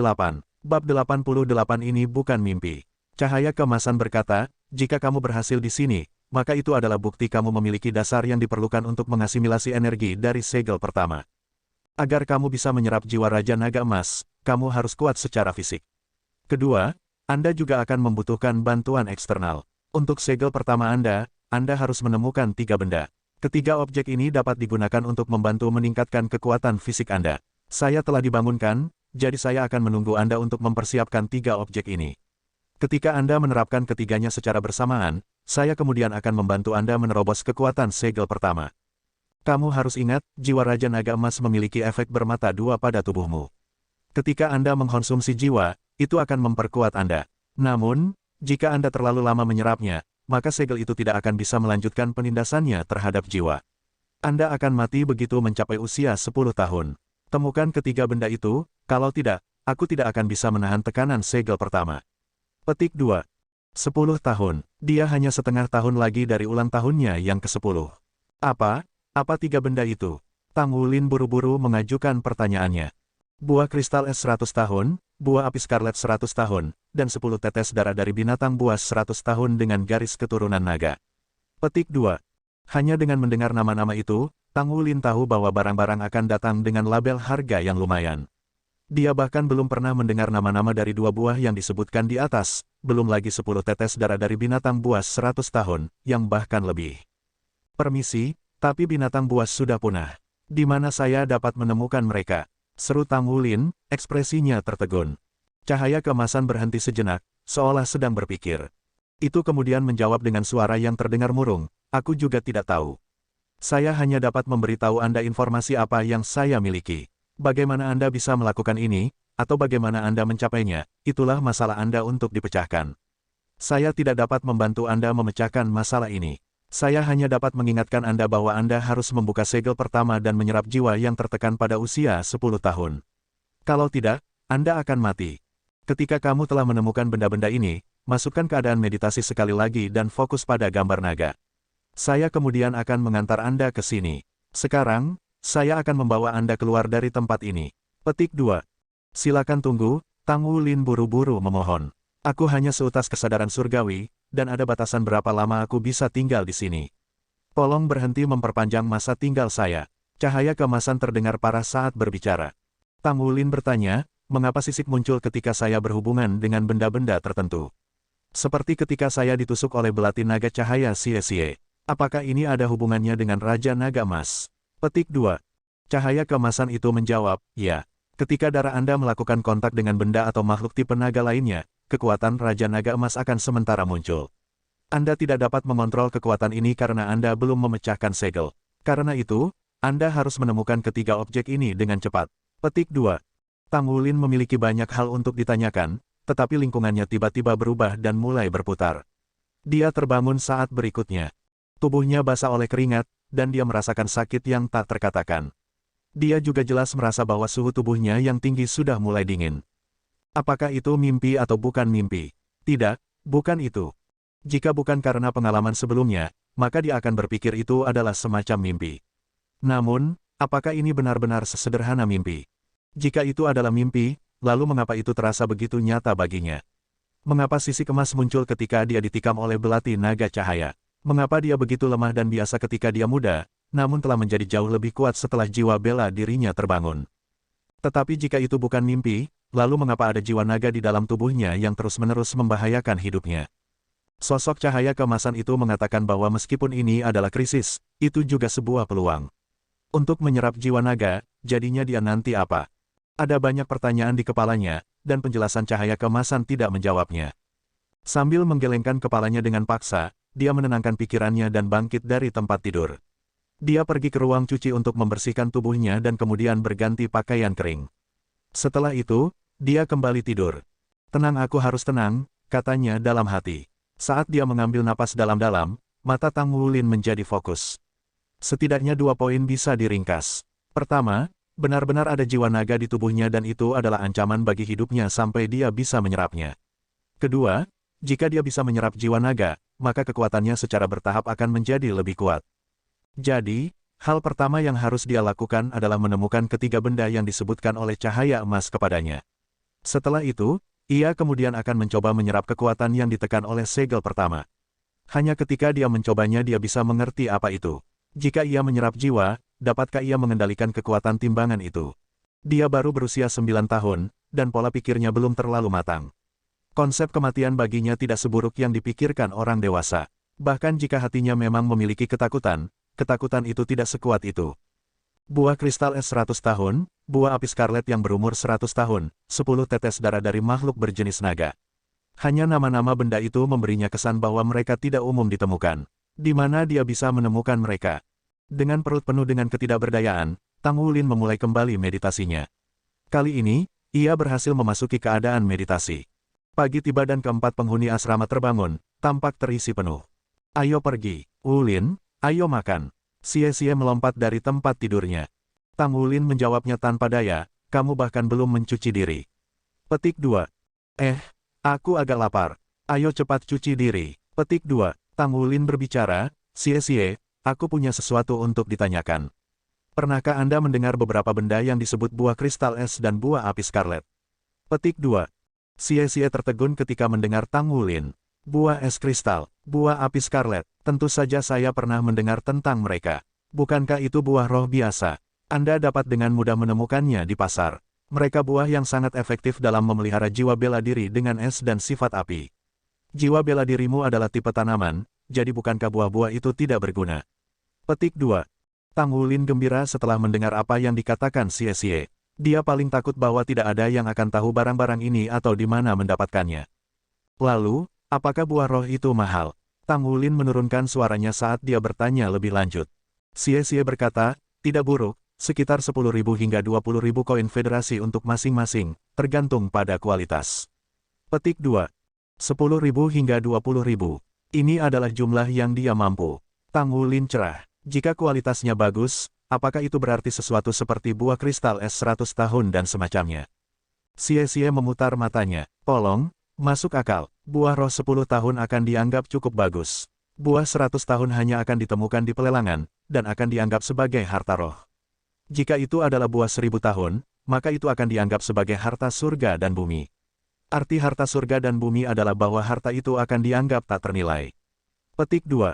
Bab 88 ini bukan mimpi. Cahaya keemasan berkata, jika kamu berhasil di sini, maka itu adalah bukti kamu memiliki dasar yang diperlukan untuk mengasimilasi energi dari segel pertama. Agar kamu bisa menyerap jiwa Raja Naga Emas, kamu harus kuat secara fisik. Kedua, Anda juga akan membutuhkan bantuan eksternal. Untuk segel pertama Anda harus menemukan 3 benda. Ketiga objek ini dapat digunakan untuk membantu meningkatkan kekuatan fisik Anda. Saya telah dibangunkan, jadi saya akan menunggu Anda untuk mempersiapkan 3 objek ini. Ketika Anda menerapkan ketiganya secara bersamaan, saya kemudian akan membantu Anda menerobos kekuatan segel pertama. Kamu harus ingat, jiwa Raja Naga Emas memiliki efek bermata dua pada tubuhmu. Ketika Anda mengkonsumsi jiwa, itu akan memperkuat Anda. Namun, jika Anda terlalu lama menyerapnya, maka segel itu tidak akan bisa melanjutkan penindasannya terhadap jiwa. Anda akan mati begitu mencapai usia 10 tahun. Temukan ketiga benda itu, kalau tidak, aku tidak akan bisa menahan tekanan segel pertama. Petik 2. 10 tahun. Dia hanya setengah tahun lagi dari ulang tahunnya yang ke-10. Apa 3 benda itu? Tang Wulin buru-buru mengajukan pertanyaannya. Buah kristal es 100 tahun, buah api scarlet 100 tahun, dan 10 tetes darah dari binatang buas 100 tahun dengan garis keturunan naga. Petik 2. Hanya dengan mendengar nama-nama itu, Tang Wulin tahu bahwa barang-barang akan datang dengan label harga yang lumayan. Dia bahkan belum pernah mendengar nama-nama dari dua buah yang disebutkan di atas, belum lagi 10 tetes darah dari binatang buas 100 tahun, yang bahkan lebih. Permisi, tapi binatang buas sudah punah. Di mana saya dapat menemukan mereka? Seru Tang Wulin, ekspresinya tertegun. Cahaya keemasan berhenti sejenak, seolah sedang berpikir. Itu kemudian menjawab dengan suara yang terdengar murung, aku juga tidak tahu. Saya hanya dapat memberitahu Anda informasi apa yang saya miliki. Bagaimana Anda bisa melakukan ini, atau bagaimana Anda mencapainya, itulah masalah Anda untuk dipecahkan. Saya tidak dapat membantu Anda memecahkan masalah ini. Saya hanya dapat mengingatkan Anda bahwa Anda harus membuka segel pertama dan menyerap jiwa yang tertekan pada usia 10 tahun. Kalau tidak, Anda akan mati. Ketika kamu telah menemukan benda-benda ini, masukkan keadaan meditasi sekali lagi dan fokus pada gambar naga. Saya kemudian akan mengantar Anda ke sini. Sekarang, saya akan membawa Anda keluar dari tempat ini. Petik 2. Silakan tunggu, Tang Wulin buru-buru memohon. Aku hanya seutas kesadaran surgawi, dan ada batasan berapa lama aku bisa tinggal di sini. Tolong berhenti memperpanjang masa tinggal saya. Cahaya keemasan terdengar parah saat berbicara. Tang Wulin bertanya, mengapa sisik muncul ketika saya berhubungan dengan benda-benda tertentu? Seperti ketika saya ditusuk oleh belati naga cahaya Xie. Apakah ini ada hubungannya dengan Raja Naga Emas? Petik 2. Cahaya keemasan itu menjawab, ya. Ketika darah Anda melakukan kontak dengan benda atau makhluk tipe naga lainnya, kekuatan Raja Naga Emas akan sementara muncul. Anda tidak dapat mengontrol kekuatan ini karena Anda belum memecahkan segel. Karena itu, Anda harus menemukan ketiga objek ini dengan cepat. Petik 2. Tang Wulin memiliki banyak hal untuk ditanyakan, tetapi lingkungannya tiba-tiba berubah dan mulai berputar. Dia terbangun saat berikutnya. Tubuhnya basah oleh keringat, dan dia merasakan sakit yang tak terkatakan. Dia juga jelas merasa bahwa suhu tubuhnya yang tinggi sudah mulai dingin. Apakah itu mimpi atau bukan mimpi? Tidak, bukan itu. Jika bukan karena pengalaman sebelumnya, maka dia akan berpikir itu adalah semacam mimpi. Namun, apakah ini benar-benar sesederhana mimpi? Jika itu adalah mimpi, lalu mengapa itu terasa begitu nyata baginya? Mengapa sisik emas muncul ketika dia ditikam oleh belati naga cahaya? Mengapa dia begitu lemah dan biasa ketika dia muda, namun telah menjadi jauh lebih kuat setelah jiwa bela dirinya terbangun? Tetapi jika itu bukan mimpi, lalu mengapa ada jiwa naga di dalam tubuhnya yang terus-menerus membahayakan hidupnya? Sosok cahaya keemasan itu mengatakan bahwa meskipun ini adalah krisis, itu juga sebuah peluang. Untuk menyerap jiwa naga, jadinya dia nanti apa? Ada banyak pertanyaan di kepalanya, dan penjelasan cahaya keemasan tidak menjawabnya. Sambil menggelengkan kepalanya dengan paksa, dia menenangkan pikirannya dan bangkit dari tempat tidur. Dia pergi ke ruang cuci untuk membersihkan tubuhnya dan kemudian berganti pakaian kering. Setelah itu, dia kembali tidur. Tenang, aku harus tenang, katanya dalam hati. Saat dia mengambil napas dalam-dalam, mata Tang Wulin menjadi fokus. Setidaknya 2 poin bisa diringkas. Pertama, benar-benar ada jiwa naga di tubuhnya dan itu adalah ancaman bagi hidupnya sampai dia bisa menyerapnya. Kedua, jika dia bisa menyerap jiwa naga, maka kekuatannya secara bertahap akan menjadi lebih kuat. Jadi, hal pertama yang harus dia lakukan adalah menemukan ketiga benda yang disebutkan oleh cahaya emas kepadanya. Setelah itu, ia kemudian akan mencoba menyerap kekuatan yang ditekan oleh segel pertama. Hanya ketika dia mencobanya dia bisa mengerti apa itu. Jika ia menyerap jiwa, dapatkah ia mengendalikan kekuatan timbangan itu? Dia baru berusia 9 tahun, dan pola pikirnya belum terlalu matang. Konsep kematian baginya tidak seburuk yang dipikirkan orang dewasa. Bahkan jika hatinya memang memiliki ketakutan, ketakutan itu tidak sekuat itu. Buah kristal es 100 tahun, buah api scarlet yang berumur 100 tahun, 10 tetes darah dari makhluk berjenis naga. Hanya nama-nama benda itu memberinya kesan bahwa mereka tidak umum ditemukan. Di mana dia bisa menemukan mereka? Dengan perut penuh dengan ketidakberdayaan, Tang Wulin memulai kembali meditasinya. Kali ini, ia berhasil memasuki keadaan meditasi. Pagi tiba dan keempat penghuni asrama terbangun, tampak terisi penuh. Ayo pergi, Wulin, ayo makan. Xie melompat dari tempat tidurnya. Tang Wulin menjawabnya tanpa daya, kamu bahkan belum mencuci diri. Petik 2. Aku agak lapar. Ayo cepat cuci diri. Petik 2. Tang Wulin berbicara, Xie, aku punya sesuatu untuk ditanyakan. Pernahkah Anda mendengar beberapa benda yang disebut buah kristal es dan buah api scarlet? Petik 2. Xie tertegun ketika mendengar Tang Wulin. Buah es kristal, buah api scarlet, tentu saja saya pernah mendengar tentang mereka. Bukankah itu buah roh biasa? Anda dapat dengan mudah menemukannya di pasar. Mereka buah yang sangat efektif dalam memelihara jiwa bela diri dengan es dan sifat api. Jiwa bela dirimu adalah tipe tanaman, jadi bukankah buah-buah itu tidak berguna? Petik 2. Tang Wulin gembira setelah mendengar apa yang dikatakan Xie. Dia paling takut bahwa tidak ada yang akan tahu barang-barang ini atau di mana mendapatkannya. Lalu, apakah buah roh itu mahal? Tang Wulin menurunkan suaranya saat dia bertanya lebih lanjut. Xie berkata, tidak buruk, sekitar 10.000 hingga 20.000 koin federasi untuk masing-masing, tergantung pada kualitas. Petik 2. 10.000 hingga 20.000. Ini adalah jumlah yang dia mampu. Tang Wulin cerah. Jika kualitasnya bagus, apakah itu berarti sesuatu seperti buah kristal es 100 tahun dan semacamnya? Xie memutar matanya. Tolong, masuk akal. Buah roh 10 tahun akan dianggap cukup bagus. Buah 100 tahun hanya akan ditemukan di pelelangan, dan akan dianggap sebagai harta roh. Jika itu adalah buah 1000 tahun, maka itu akan dianggap sebagai harta surga dan bumi. Arti harta surga dan bumi adalah bahwa harta itu akan dianggap tak ternilai. Petik 2.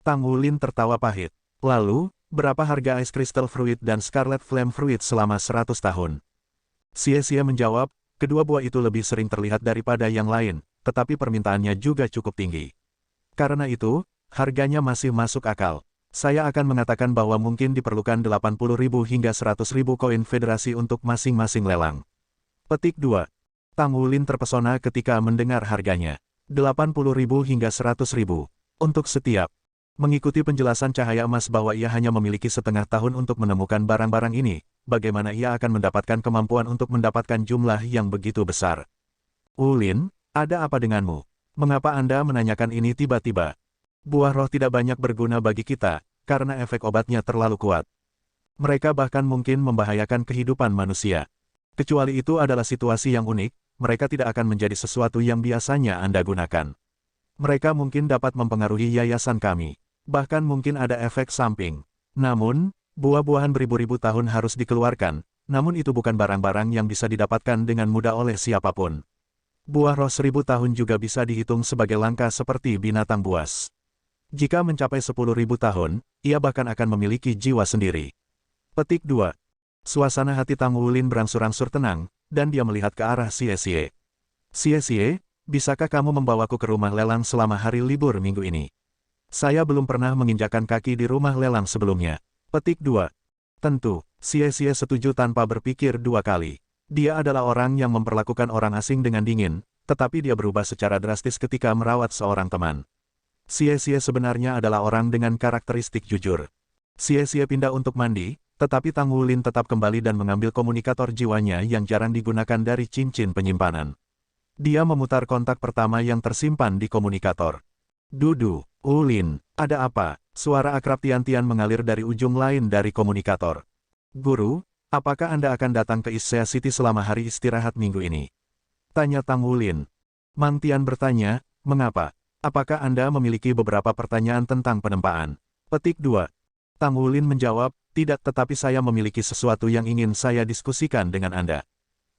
Tang Wulin tertawa pahit. Lalu, berapa harga Ice Crystal Fruit dan Scarlet Flame Fruit selama 100 tahun? Xie menjawab, kedua buah itu lebih sering terlihat daripada yang lain, tetapi permintaannya juga cukup tinggi. Karena itu, harganya masih masuk akal. Saya akan mengatakan bahwa mungkin diperlukan 80.000 hingga 100.000 koin federasi untuk masing-masing lelang. Petik 2. Tang Wulin terpesona ketika mendengar harganya. 80.000 hingga 100.000. Untuk setiap. Mengikuti penjelasan cahaya emas bahwa ia hanya memiliki setengah tahun untuk menemukan barang-barang ini, bagaimana ia akan mendapatkan kemampuan untuk mendapatkan jumlah yang begitu besar? Wulin, ada apa denganmu? Mengapa Anda menanyakan ini tiba-tiba? Buah roh tidak banyak berguna bagi kita, karena efek obatnya terlalu kuat. Mereka bahkan mungkin membahayakan kehidupan manusia. Kecuali itu adalah situasi yang unik, mereka tidak akan menjadi sesuatu yang biasanya Anda gunakan. Mereka mungkin dapat mempengaruhi yayasan kami. Bahkan mungkin ada efek samping. Namun, buah-buahan beribu-ribu tahun harus dikeluarkan, namun itu bukan barang-barang yang bisa didapatkan dengan mudah oleh siapapun. Buah roh 1000 tahun juga bisa dihitung sebagai langka seperti binatang buas. Jika mencapai 10.000 tahun, ia bahkan akan memiliki jiwa sendiri. Petik 2. Suasana hati Tang Wulin berangsur-angsur tenang, dan dia melihat ke arah Xie. Xie, bisakah kamu membawaku ke rumah lelang selama hari libur minggu ini? Saya belum pernah menginjakan kaki di rumah lelang sebelumnya. Petik 2. Tentu, Xie setuju tanpa berpikir dua kali. Dia adalah orang yang memperlakukan orang asing dengan dingin, tetapi dia berubah secara drastis ketika merawat seorang teman. Xie sebenarnya adalah orang dengan karakteristik jujur. Xie pindah untuk mandi, tetapi Tang Wulin tetap kembali dan mengambil komunikator jiwanya yang jarang digunakan dari cincin penyimpanan. Dia memutar kontak pertama yang tersimpan di komunikator. Dudu, Wulin, ada apa? Suara akrab Tian mengalir dari ujung lain dari komunikator. Guru, apakah Anda akan datang ke Issea City selama hari istirahat minggu ini? Tanya Tang Wulin. Mang Tian bertanya, mengapa? Apakah Anda memiliki beberapa pertanyaan tentang penempaan? Petik 2. Tang Wulin menjawab, tidak, tetapi saya memiliki sesuatu yang ingin saya diskusikan dengan Anda.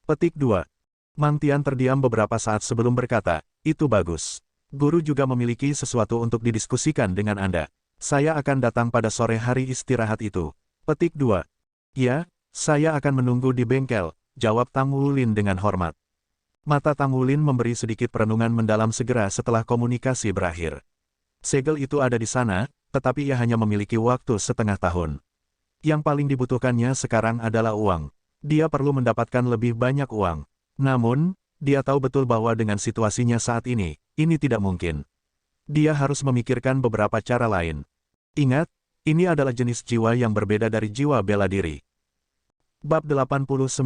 Petik 2. Mang Tian terdiam beberapa saat sebelum berkata, itu bagus. Guru juga memiliki sesuatu untuk didiskusikan dengan Anda. Saya akan datang pada sore hari istirahat itu. Petik 2. Ya, saya akan menunggu di bengkel, jawab Tang Wulin dengan hormat. Mata Tang Wulin memberi sedikit perenungan mendalam segera setelah komunikasi berakhir. Segel itu ada di sana, tetapi ia hanya memiliki waktu setengah tahun. Yang paling dibutuhkannya sekarang adalah uang. Dia perlu mendapatkan lebih banyak uang. Namun, dia tahu betul bahwa dengan situasinya saat ini tidak mungkin. Dia harus memikirkan beberapa cara lain. Ingat, ini adalah jenis jiwa yang berbeda dari jiwa bela diri. Bab 89,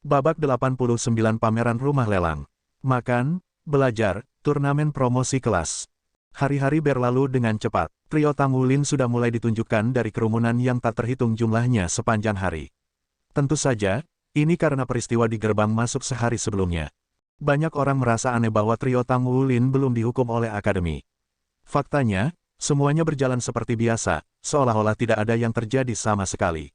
Babak 89 Pameran Rumah Lelang. Makan, belajar, turnamen promosi kelas. Hari-hari berlalu dengan cepat. Trio Tang Wulin sudah mulai ditunjukkan dari kerumunan yang tak terhitung jumlahnya sepanjang hari. Tentu saja, ini karena peristiwa di gerbang masuk sehari sebelumnya. Banyak orang merasa aneh bahwa trio Tang Wulin belum dihukum oleh akademi. Faktanya, semuanya berjalan seperti biasa, seolah-olah tidak ada yang terjadi sama sekali.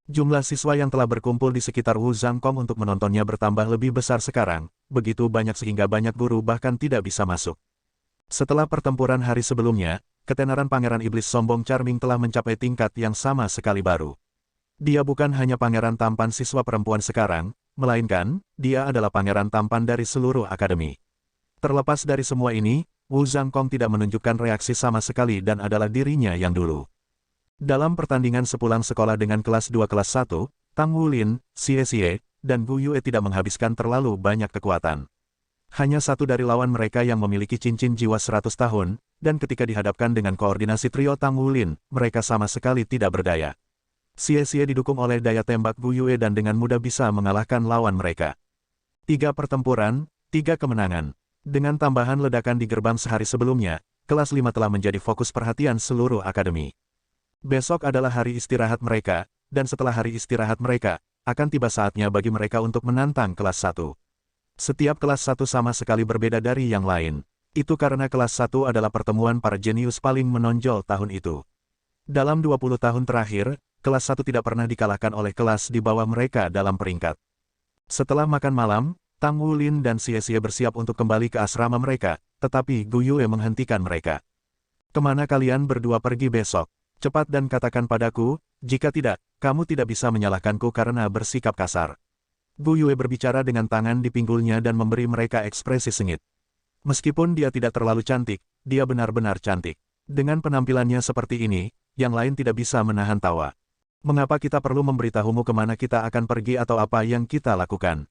Jumlah siswa yang telah berkumpul di sekitar Wu Zhangkong untuk menontonnya bertambah lebih besar sekarang, begitu banyak sehingga banyak guru bahkan tidak bisa masuk. Setelah pertempuran hari sebelumnya, ketenaran Pangeran Iblis Sombong Charming telah mencapai tingkat yang sama sekali baru. Dia bukan hanya pangeran tampan siswa perempuan sekarang, melainkan, dia adalah pangeran tampan dari seluruh akademi. Terlepas dari semua ini, Wu Zhangkong tidak menunjukkan reaksi sama sekali dan adalah dirinya yang dulu. Dalam pertandingan sepulang sekolah dengan kelas 2 kelas 1, Tang Wulin, Xie, dan Gu Yue tidak menghabiskan terlalu banyak kekuatan. Hanya satu dari lawan mereka yang memiliki cincin jiwa 100 tahun, dan ketika dihadapkan dengan koordinasi trio Tang Wulin, mereka sama sekali tidak berdaya. Xie didukung oleh daya tembak Gu Yue dan dengan mudah bisa mengalahkan lawan mereka. 3 pertempuran, 3 kemenangan. Dengan tambahan ledakan di gerbang sehari sebelumnya, kelas 5 telah menjadi fokus perhatian seluruh akademi. Besok adalah hari istirahat mereka, dan setelah hari istirahat mereka, akan tiba saatnya bagi mereka untuk menantang kelas 1. Setiap kelas 1 sama sekali berbeda dari yang lain. Itu karena kelas 1 adalah pertemuan para jenius paling menonjol tahun itu. Dalam 20 tahun terakhir, kelas 1 tidak pernah dikalahkan oleh kelas di bawah mereka dalam peringkat. Setelah makan malam, Tang Wulin dan Xie bersiap untuk kembali ke asrama mereka, tetapi Gu Yue menghentikan mereka. Kemana kalian berdua pergi besok? Cepat dan katakan padaku, jika tidak, kamu tidak bisa menyalahkanku karena bersikap kasar. Gu Yue berbicara dengan tangan di pinggulnya dan memberi mereka ekspresi sengit. Meskipun dia tidak terlalu cantik, dia benar-benar cantik. Dengan penampilannya seperti ini, yang lain tidak bisa menahan tawa. Mengapa kita perlu memberitahumu kemana kita akan pergi atau apa yang kita lakukan?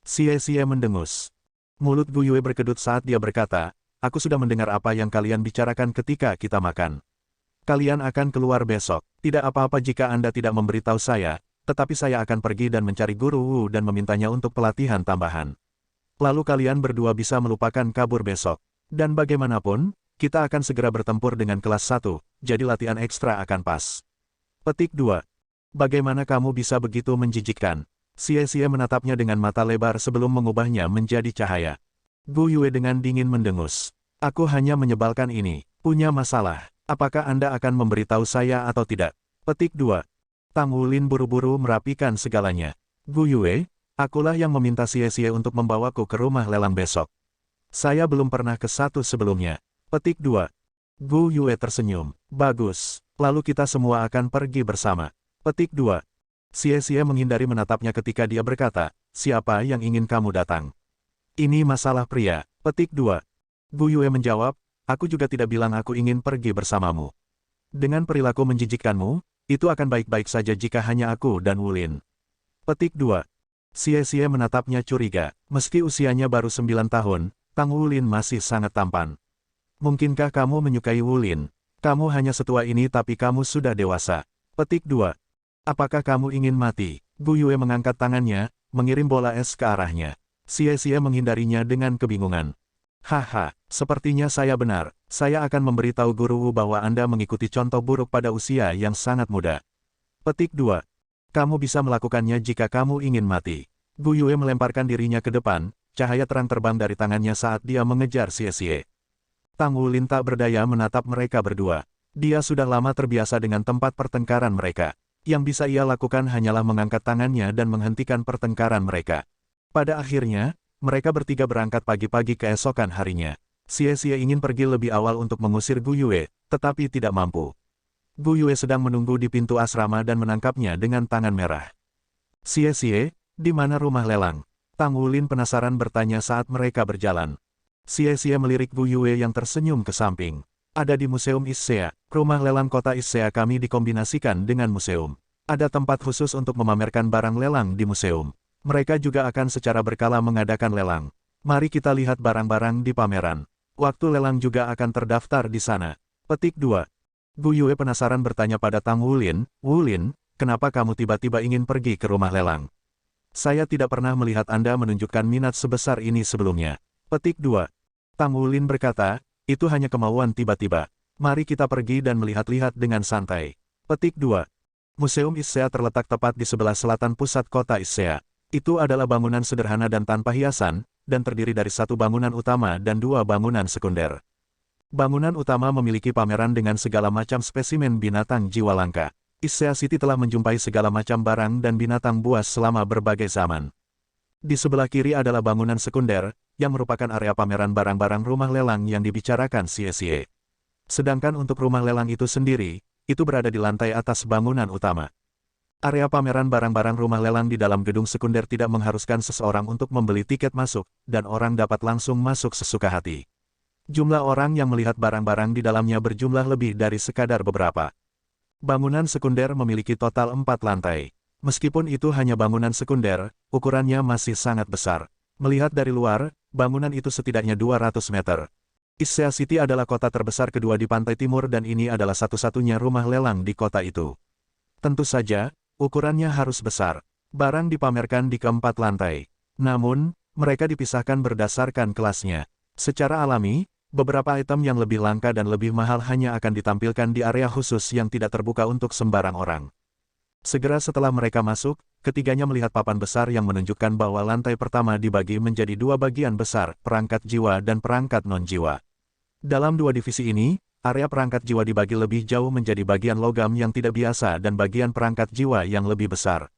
Xie mendengus. Mulut Gu Yue berkedut saat dia berkata, aku sudah mendengar apa yang kalian bicarakan ketika kita makan. Kalian akan keluar besok. Tidak apa-apa jika Anda tidak memberitahu saya, tetapi saya akan pergi dan mencari guru Wu dan memintanya untuk pelatihan tambahan. Lalu kalian berdua bisa melupakan kabur besok. Dan bagaimanapun, kita akan segera bertempur dengan kelas 1, jadi latihan ekstra akan pas. Petik 2. Bagaimana kamu bisa begitu menjijikkan? Xie menatapnya dengan mata lebar sebelum mengubahnya menjadi cahaya. Gu Yue dengan dingin mendengus. Aku hanya menyebalkan ini. Punya masalah. Apakah Anda akan memberitahu saya atau tidak? Petik 2. Tang Wulin buru-buru merapikan segalanya. Gu Yue, akulah yang meminta Xie untuk membawaku ke rumah lelang besok. Saya belum pernah ke satu sebelumnya. Petik 2. Gu Yue tersenyum. Bagus. Lalu kita semua akan pergi bersama. Petik 2. Xie menghindari menatapnya ketika dia berkata, siapa yang ingin kamu datang? Ini masalah pria. Petik 2. Gu Yue menjawab, aku juga tidak bilang aku ingin pergi bersamamu. Dengan perilaku menjijikkanmu, itu akan baik-baik saja jika hanya aku dan Wulin. Petik 2. Xie menatapnya curiga. Meski usianya baru 9 tahun, Tang Wulin masih sangat tampan. Mungkinkah kamu menyukai Wulin? Kamu hanya setua ini tapi kamu sudah dewasa. Petik 2. Apakah kamu ingin mati? Gu Yue mengangkat tangannya, mengirim bola es ke arahnya. Xie menghindarinya dengan kebingungan. Haha, sepertinya saya benar. Saya akan memberitahu Guru Wu bahwa Anda mengikuti contoh buruk pada usia yang sangat muda. Petik 2. Kamu bisa melakukannya jika kamu ingin mati. Gu Yue melemparkan dirinya ke depan, cahaya terang terbang dari tangannya saat dia mengejar Xie. Tang Wulin tak berdaya menatap mereka berdua. Dia sudah lama terbiasa dengan tempat pertengkaran mereka. Yang bisa ia lakukan hanyalah mengangkat tangannya dan menghentikan pertengkaran mereka. Pada akhirnya, mereka bertiga berangkat pagi-pagi keesokan harinya. Xie ingin pergi lebih awal untuk mengusir Gu Yue, tetapi tidak mampu. Gu Yue sedang menunggu di pintu asrama dan menangkapnya dengan tangan merah. Xie, di mana rumah lelang? Tang Wulin penasaran bertanya saat mereka berjalan. Xie melirik Gu Yue yang tersenyum ke samping. Ada di Museum Issea, rumah lelang kota Issea kami dikombinasikan dengan museum. Ada tempat khusus untuk memamerkan barang lelang di museum. Mereka juga akan secara berkala mengadakan lelang. Mari kita lihat barang-barang di pameran. Waktu lelang juga akan terdaftar di sana. Petik 2. Gu Yue penasaran bertanya pada Tang Wulin, Wulin, kenapa kamu tiba-tiba ingin pergi ke rumah lelang? Saya tidak pernah melihat Anda menunjukkan minat sebesar ini sebelumnya. Petik 2. Tang Wulin berkata, itu hanya kemauan tiba-tiba. Mari kita pergi dan melihat-lihat dengan santai. Petik 2. Museum Issea terletak tepat di sebelah selatan pusat kota Issea. Itu adalah bangunan sederhana dan tanpa hiasan, dan terdiri dari satu bangunan utama dan dua bangunan sekunder. Bangunan utama memiliki pameran dengan segala macam spesimen binatang jiwa langka. Issea City telah menjumpai segala macam barang dan binatang buas selama berbagai zaman. Di sebelah kiri adalah bangunan sekunder, yang merupakan area pameran barang-barang rumah lelang yang dibicarakan Xie. Sedangkan untuk rumah lelang itu sendiri, itu berada di lantai atas bangunan utama. Area pameran barang-barang rumah lelang di dalam gedung sekunder tidak mengharuskan seseorang untuk membeli tiket masuk, dan orang dapat langsung masuk sesuka hati. Jumlah orang yang melihat barang-barang di dalamnya berjumlah lebih dari sekadar beberapa. Bangunan sekunder memiliki total 4 lantai. Meskipun itu hanya bangunan sekunder, ukurannya masih sangat besar. Melihat dari luar, bangunan itu setidaknya 200 meter. Issea City adalah kota terbesar kedua di pantai timur dan ini adalah satu-satunya rumah lelang di kota itu. Tentu saja, ukurannya harus besar. Barang dipamerkan di keempat lantai. Namun, mereka dipisahkan berdasarkan kelasnya. Secara alami, beberapa item yang lebih langka dan lebih mahal hanya akan ditampilkan di area khusus yang tidak terbuka untuk sembarang orang. Segera setelah mereka masuk, ketiganya melihat papan besar yang menunjukkan bahwa lantai pertama dibagi menjadi 2 bagian besar, perangkat jiwa dan perangkat non-jiwa. Dalam 2 divisi ini, area perangkat jiwa dibagi lebih jauh menjadi bagian logam yang tidak biasa dan bagian perangkat jiwa yang lebih besar.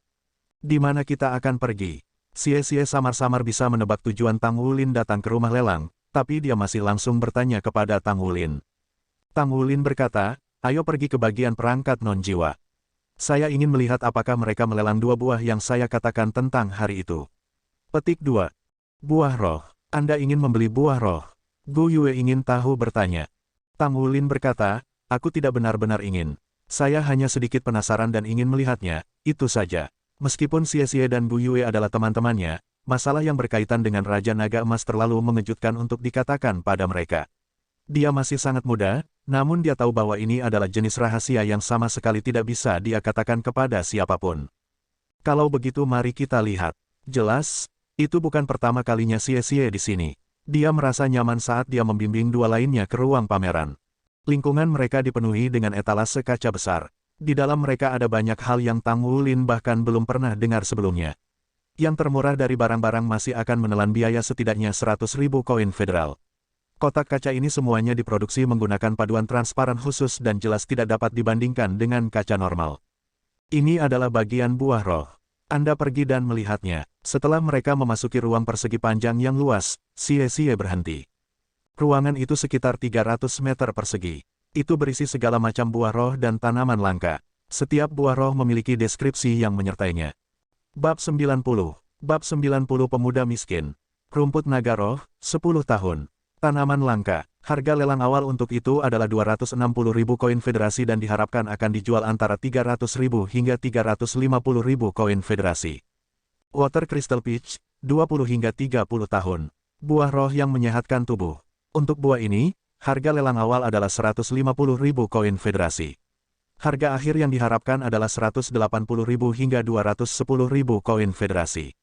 Di mana kita akan pergi? Xie samar-samar bisa menebak tujuan Tang Wulin datang ke rumah lelang, tapi dia masih langsung bertanya kepada Tang Wulin. Tang Wulin berkata, ayo pergi ke bagian perangkat non-jiwa. Saya ingin melihat apakah mereka melelang 2 buah yang saya katakan tentang hari itu. Petik 2. Buah roh. Anda ingin membeli buah roh? Gu Yue ingin tahu bertanya. Tang Wulin berkata, aku tidak benar-benar ingin. Saya hanya sedikit penasaran dan ingin melihatnya, itu saja. Meskipun Xie dan Gu Yue adalah teman-temannya, masalah yang berkaitan dengan Raja Naga Emas terlalu mengejutkan untuk dikatakan pada mereka. Dia masih sangat muda, namun dia tahu bahwa ini adalah jenis rahasia yang sama sekali tidak bisa dia katakan kepada siapapun. Kalau begitu mari kita lihat. Jelas, itu bukan pertama kalinya Xie di sini. Dia merasa nyaman saat dia membimbing 2 lainnya ke ruang pameran. Lingkungan mereka dipenuhi dengan etalase kaca besar. Di dalam mereka ada banyak hal yang Tang Wulin bahkan belum pernah dengar sebelumnya. Yang termurah dari barang-barang masih akan menelan biaya setidaknya 100.000 koin federal. Kotak kaca ini semuanya diproduksi menggunakan paduan transparan khusus dan jelas tidak dapat dibandingkan dengan kaca normal. Ini adalah bagian buah roh. Anda pergi dan melihatnya. Setelah mereka memasuki ruang persegi panjang yang luas, Xie berhenti. Ruangan itu sekitar 300 meter persegi. Itu berisi segala macam buah roh dan tanaman langka. Setiap buah roh memiliki deskripsi yang menyertainya. Bab 90. Bab 90 Pemuda Miskin. Rumput naga roh, 10 tahun. Tanaman langka. Harga lelang awal untuk itu adalah 260.000 koin federasi dan diharapkan akan dijual antara 300.000 hingga 350.000 koin federasi. Water Crystal Peach, 20 hingga 30 tahun. Buah roh yang menyehatkan tubuh. Untuk buah ini, harga lelang awal adalah 150.000 koin federasi. Harga akhir yang diharapkan adalah 180.000 hingga 210.000 koin federasi.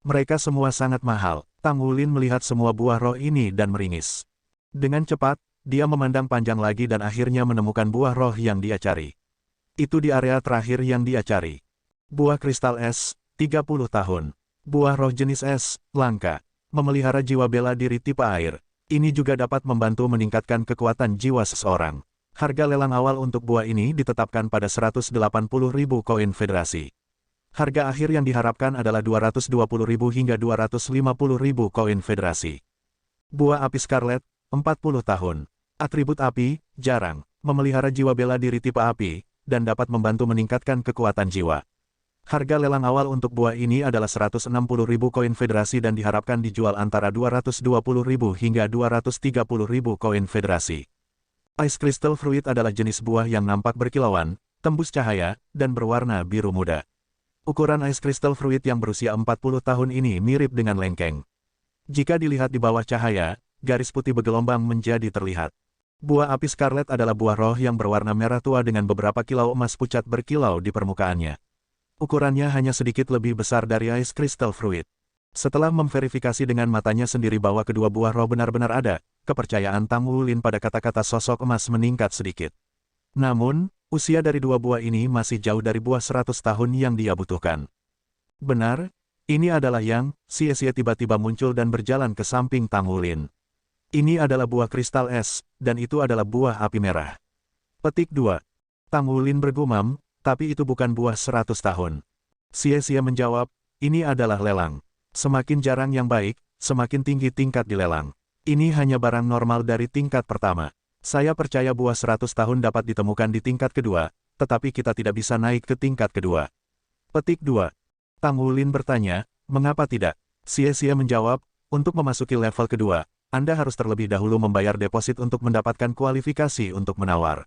Mereka semua sangat mahal. Tang Wulin melihat semua buah roh ini dan meringis. Dengan cepat, dia memandang panjang lagi dan akhirnya menemukan buah roh yang dia cari. Itu di area terakhir yang dia cari. Buah kristal es, 30 tahun. Buah roh jenis es, langka. Memelihara jiwa bela diri tipe air. Ini juga dapat membantu meningkatkan kekuatan jiwa seseorang. Harga lelang awal untuk buah ini ditetapkan pada 180.000 koin federasi. Harga akhir yang diharapkan adalah 220.000 hingga 250.000 koin federasi. Buah api scarlet, 40 tahun. Atribut api, jarang. Memelihara jiwa bela diri tipe api, dan dapat membantu meningkatkan kekuatan jiwa. Harga lelang awal untuk buah ini adalah 160.000 koin federasi dan diharapkan dijual antara 220.000 hingga 230.000 koin federasi. Ice Crystal Fruit adalah jenis buah yang nampak berkilauan, tembus cahaya, dan berwarna biru muda. Ukuran Ice Crystal Fruit yang berusia 40 tahun ini mirip dengan lengkeng. Jika dilihat di bawah cahaya, garis putih bergelombang menjadi terlihat. Buah api scarlet adalah buah roh yang berwarna merah tua dengan beberapa kilau emas pucat berkilau di permukaannya. Ukurannya hanya sedikit lebih besar dari Ice Crystal Fruit. Setelah memverifikasi dengan matanya sendiri bahwa kedua buah roh benar-benar ada, kepercayaan Tang Wulin pada kata-kata sosok emas meningkat sedikit. Namun, usia dari dua buah ini masih jauh dari buah 100 tahun yang dia butuhkan. Benar, ini adalah yang, Xie tiba-tiba muncul dan berjalan ke samping Tang Wulin. Ini adalah buah kristal es, dan itu adalah buah api merah. Petik 2. Tang Wulin bergumam, Tapi itu bukan buah 100 tahun. Xie menjawab, ini adalah lelang. Semakin jarang yang baik, semakin tinggi tingkat di lelang. Ini hanya barang normal dari tingkat pertama. Saya percaya buah 100 tahun dapat ditemukan di tingkat kedua, tetapi kita tidak bisa naik ke tingkat kedua. Petik 2. Tang Wulin bertanya, mengapa tidak? Xie menjawab, untuk memasuki level kedua, Anda harus terlebih dahulu membayar deposit untuk mendapatkan kualifikasi untuk menawar.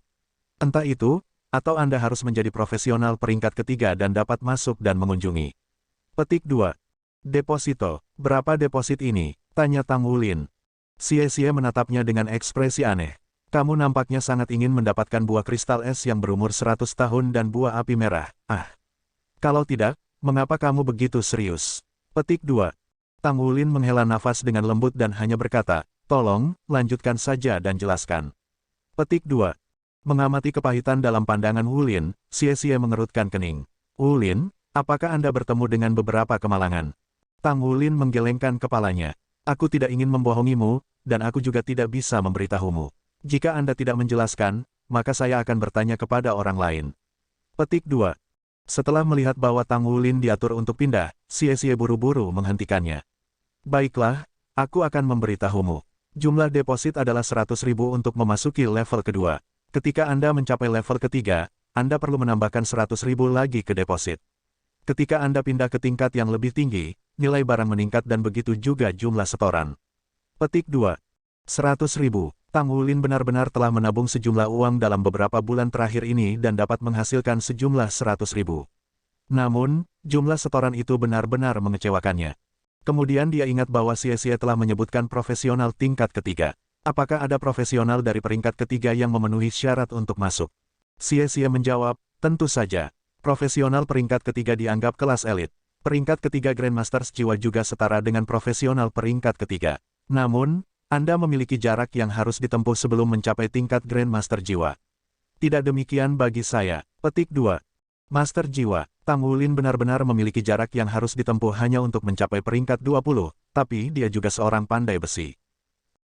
Entah itu, atau Anda harus menjadi profesional peringkat ketiga dan dapat masuk dan mengunjungi. Petik 2. Deposito, berapa deposit ini? Tanya Tang Wulin. Xie menatapnya dengan ekspresi aneh. Kamu nampaknya sangat ingin mendapatkan buah kristal es yang berumur 100 tahun dan buah api merah. Kalau tidak, mengapa kamu begitu serius? Petik 2. Tang Wulin menghela nafas dengan lembut dan hanya berkata, tolong, lanjutkan saja dan jelaskan. Petik 2. Mengamati kepahitan dalam pandangan Wulin, Xie mengerutkan kening. Wulin, apakah Anda bertemu dengan beberapa kemalangan? Tang Wulin menggelengkan kepalanya. Aku tidak ingin membohongimu, dan aku juga tidak bisa memberitahumu. Jika Anda tidak menjelaskan, maka saya akan bertanya kepada orang lain. Petik 2. Setelah melihat bahwa Tang Wulin diatur untuk pindah, Xie buru-buru menghentikannya. Baiklah, aku akan memberitahumu. Jumlah deposit adalah 100.000 untuk memasuki level kedua. Ketika Anda mencapai level ketiga, Anda perlu menambahkan 100.000 lagi ke deposit. Ketika Anda pindah ke tingkat yang lebih tinggi, nilai barang meningkat dan begitu juga jumlah setoran. Petik 2. 100.000. Tang Wulin benar-benar telah menabung sejumlah uang dalam beberapa bulan terakhir ini dan dapat menghasilkan sejumlah 100.000. Namun, jumlah setoran itu benar-benar mengecewakannya. Kemudian dia ingat bahwa Xie telah menyebutkan profesional tingkat ketiga. Apakah ada profesional dari peringkat ketiga yang memenuhi syarat untuk masuk? Xie menjawab, tentu saja. Profesional peringkat ketiga dianggap kelas elit. Peringkat ketiga Grandmasters jiwa juga setara dengan profesional peringkat ketiga. Namun, Anda memiliki jarak yang harus ditempuh sebelum mencapai tingkat Grandmaster jiwa. Tidak demikian bagi saya. Petik 2. Master jiwa, Tang Wulin benar-benar memiliki jarak yang harus ditempuh hanya untuk mencapai peringkat 20, tapi dia juga seorang pandai besi.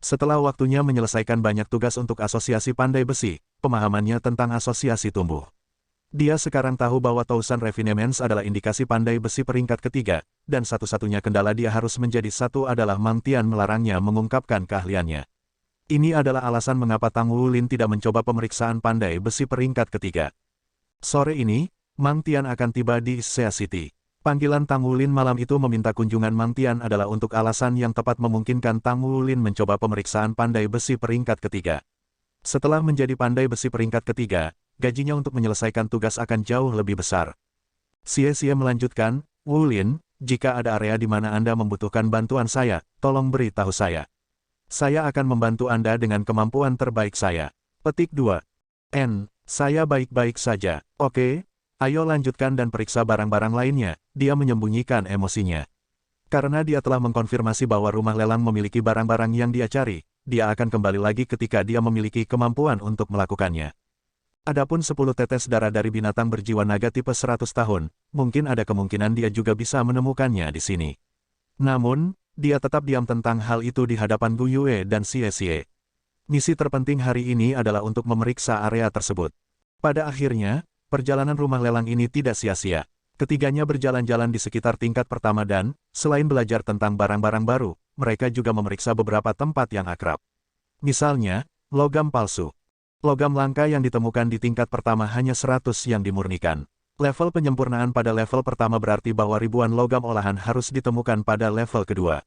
Setelah waktunya menyelesaikan banyak tugas untuk asosiasi pandai besi, pemahamannya tentang asosiasi tumbuh. Dia sekarang tahu bahwa Thousand Refinements adalah indikasi pandai besi peringkat ketiga, dan satu-satunya kendala dia harus menjadi satu adalah Mang Tian melarangnya mengungkapkan keahliannya. Ini adalah alasan mengapa Tang Wulin tidak mencoba pemeriksaan pandai besi peringkat ketiga. Sore ini, Mang Tian akan tiba di Sea City. Panggilan Tang Wulin malam itu meminta kunjungan Mang Tian adalah untuk alasan yang tepat memungkinkan Tang Wulin mencoba pemeriksaan pandai besi peringkat ketiga. Setelah menjadi pandai besi peringkat ketiga, gajinya untuk menyelesaikan tugas akan jauh lebih besar. Xie melanjutkan, Wulin, jika ada area di mana Anda membutuhkan bantuan saya, tolong beritahu saya. Saya akan membantu Anda dengan kemampuan terbaik saya. Petik 2. Saya baik-baik saja. Oke, ayo lanjutkan dan periksa barang-barang lainnya. Dia menyembunyikan emosinya. Karena dia telah mengkonfirmasi bahwa rumah lelang memiliki barang-barang yang dia cari, dia akan kembali lagi ketika dia memiliki kemampuan untuk melakukannya. Adapun 10 tetes darah dari binatang berjiwa naga tipe 100 tahun, mungkin ada kemungkinan dia juga bisa menemukannya di sini. Namun, dia tetap diam tentang hal itu di hadapan Gu Yue dan Xie. Misi terpenting hari ini adalah untuk memeriksa area tersebut. Pada akhirnya, perjalanan rumah lelang ini tidak sia-sia. Ketiganya berjalan-jalan di sekitar tingkat pertama dan, selain belajar tentang barang-barang baru, mereka juga memeriksa beberapa tempat yang akrab. Misalnya, logam palsu. Logam langka yang ditemukan di tingkat pertama hanya 100 yang dimurnikan. Level penyempurnaan pada level pertama berarti bahwa ribuan logam olahan harus ditemukan pada level kedua.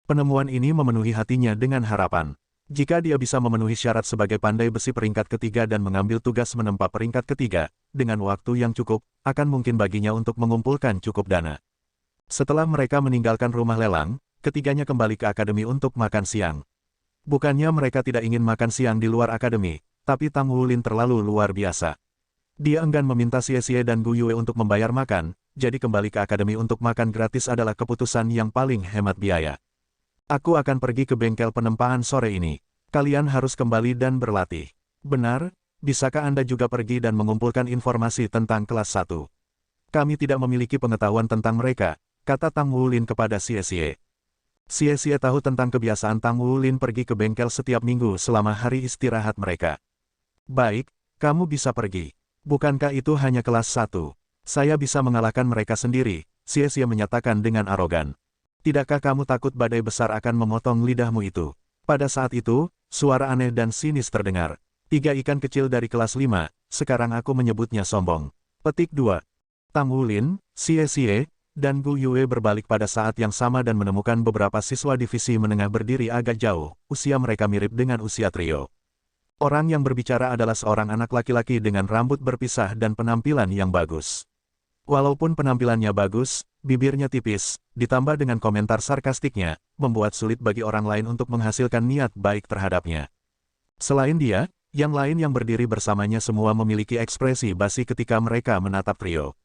Penemuan ini memenuhi hatinya dengan harapan. Jika dia bisa memenuhi syarat sebagai pandai besi peringkat ketiga dan mengambil tugas menempa peringkat ketiga, dengan waktu yang cukup, akan mungkin baginya untuk mengumpulkan cukup dana. Setelah mereka meninggalkan rumah lelang, ketiganya kembali ke akademi untuk makan siang. Bukannya mereka tidak ingin makan siang di luar akademi, tapi Tang Wulin terlalu luar biasa. Dia enggan meminta Xie dan Gu Yue untuk membayar makan, jadi kembali ke akademi untuk makan gratis adalah keputusan yang paling hemat biaya. Aku akan pergi ke bengkel penempaan sore ini. Kalian harus kembali dan berlatih. Benar, bisakah Anda juga pergi dan mengumpulkan informasi tentang kelas 1? Kami tidak memiliki pengetahuan tentang mereka, kata Tang Wulin kepada Xie. Xie tahu tentang kebiasaan Tang Wulin pergi ke bengkel setiap minggu selama hari istirahat mereka. Baik, kamu bisa pergi. Bukankah itu hanya kelas 1? Saya bisa mengalahkan mereka sendiri, Xie menyatakan dengan arogan. Tidakkah kamu takut badai besar akan memotong lidahmu itu? Pada saat itu, suara aneh dan sinis terdengar. 3 ikan kecil dari kelas 5, sekarang aku menyebutnya sombong. Petik 2. Tang Wulin, Xie, dan Gu Yue berbalik pada saat yang sama dan menemukan beberapa siswa divisi menengah berdiri agak jauh, usia mereka mirip dengan usia trio. Orang yang berbicara adalah seorang anak laki-laki dengan rambut berpisah dan penampilan yang bagus. Walaupun penampilannya bagus, bibirnya tipis, ditambah dengan komentar sarkastiknya, membuat sulit bagi orang lain untuk menghasilkan niat baik terhadapnya. Selain dia, yang lain yang berdiri bersamanya semua memiliki ekspresi basi ketika mereka menatap trio.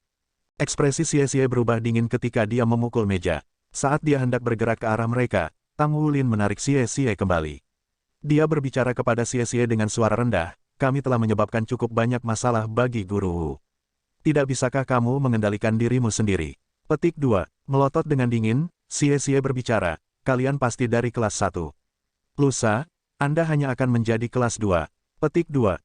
Ekspresi Xie berubah dingin ketika dia memukul meja. Saat dia hendak bergerak ke arah mereka, Tang Wulin menarik Xie kembali. Dia berbicara kepada Xie dengan suara rendah, kami telah menyebabkan cukup banyak masalah bagi Guru Wu. Tidak bisakah kamu mengendalikan dirimu sendiri? Petik 2. Melotot dengan dingin, Xie berbicara, kalian pasti dari kelas 1. Lusa, Anda hanya akan menjadi kelas 2. Petik 2.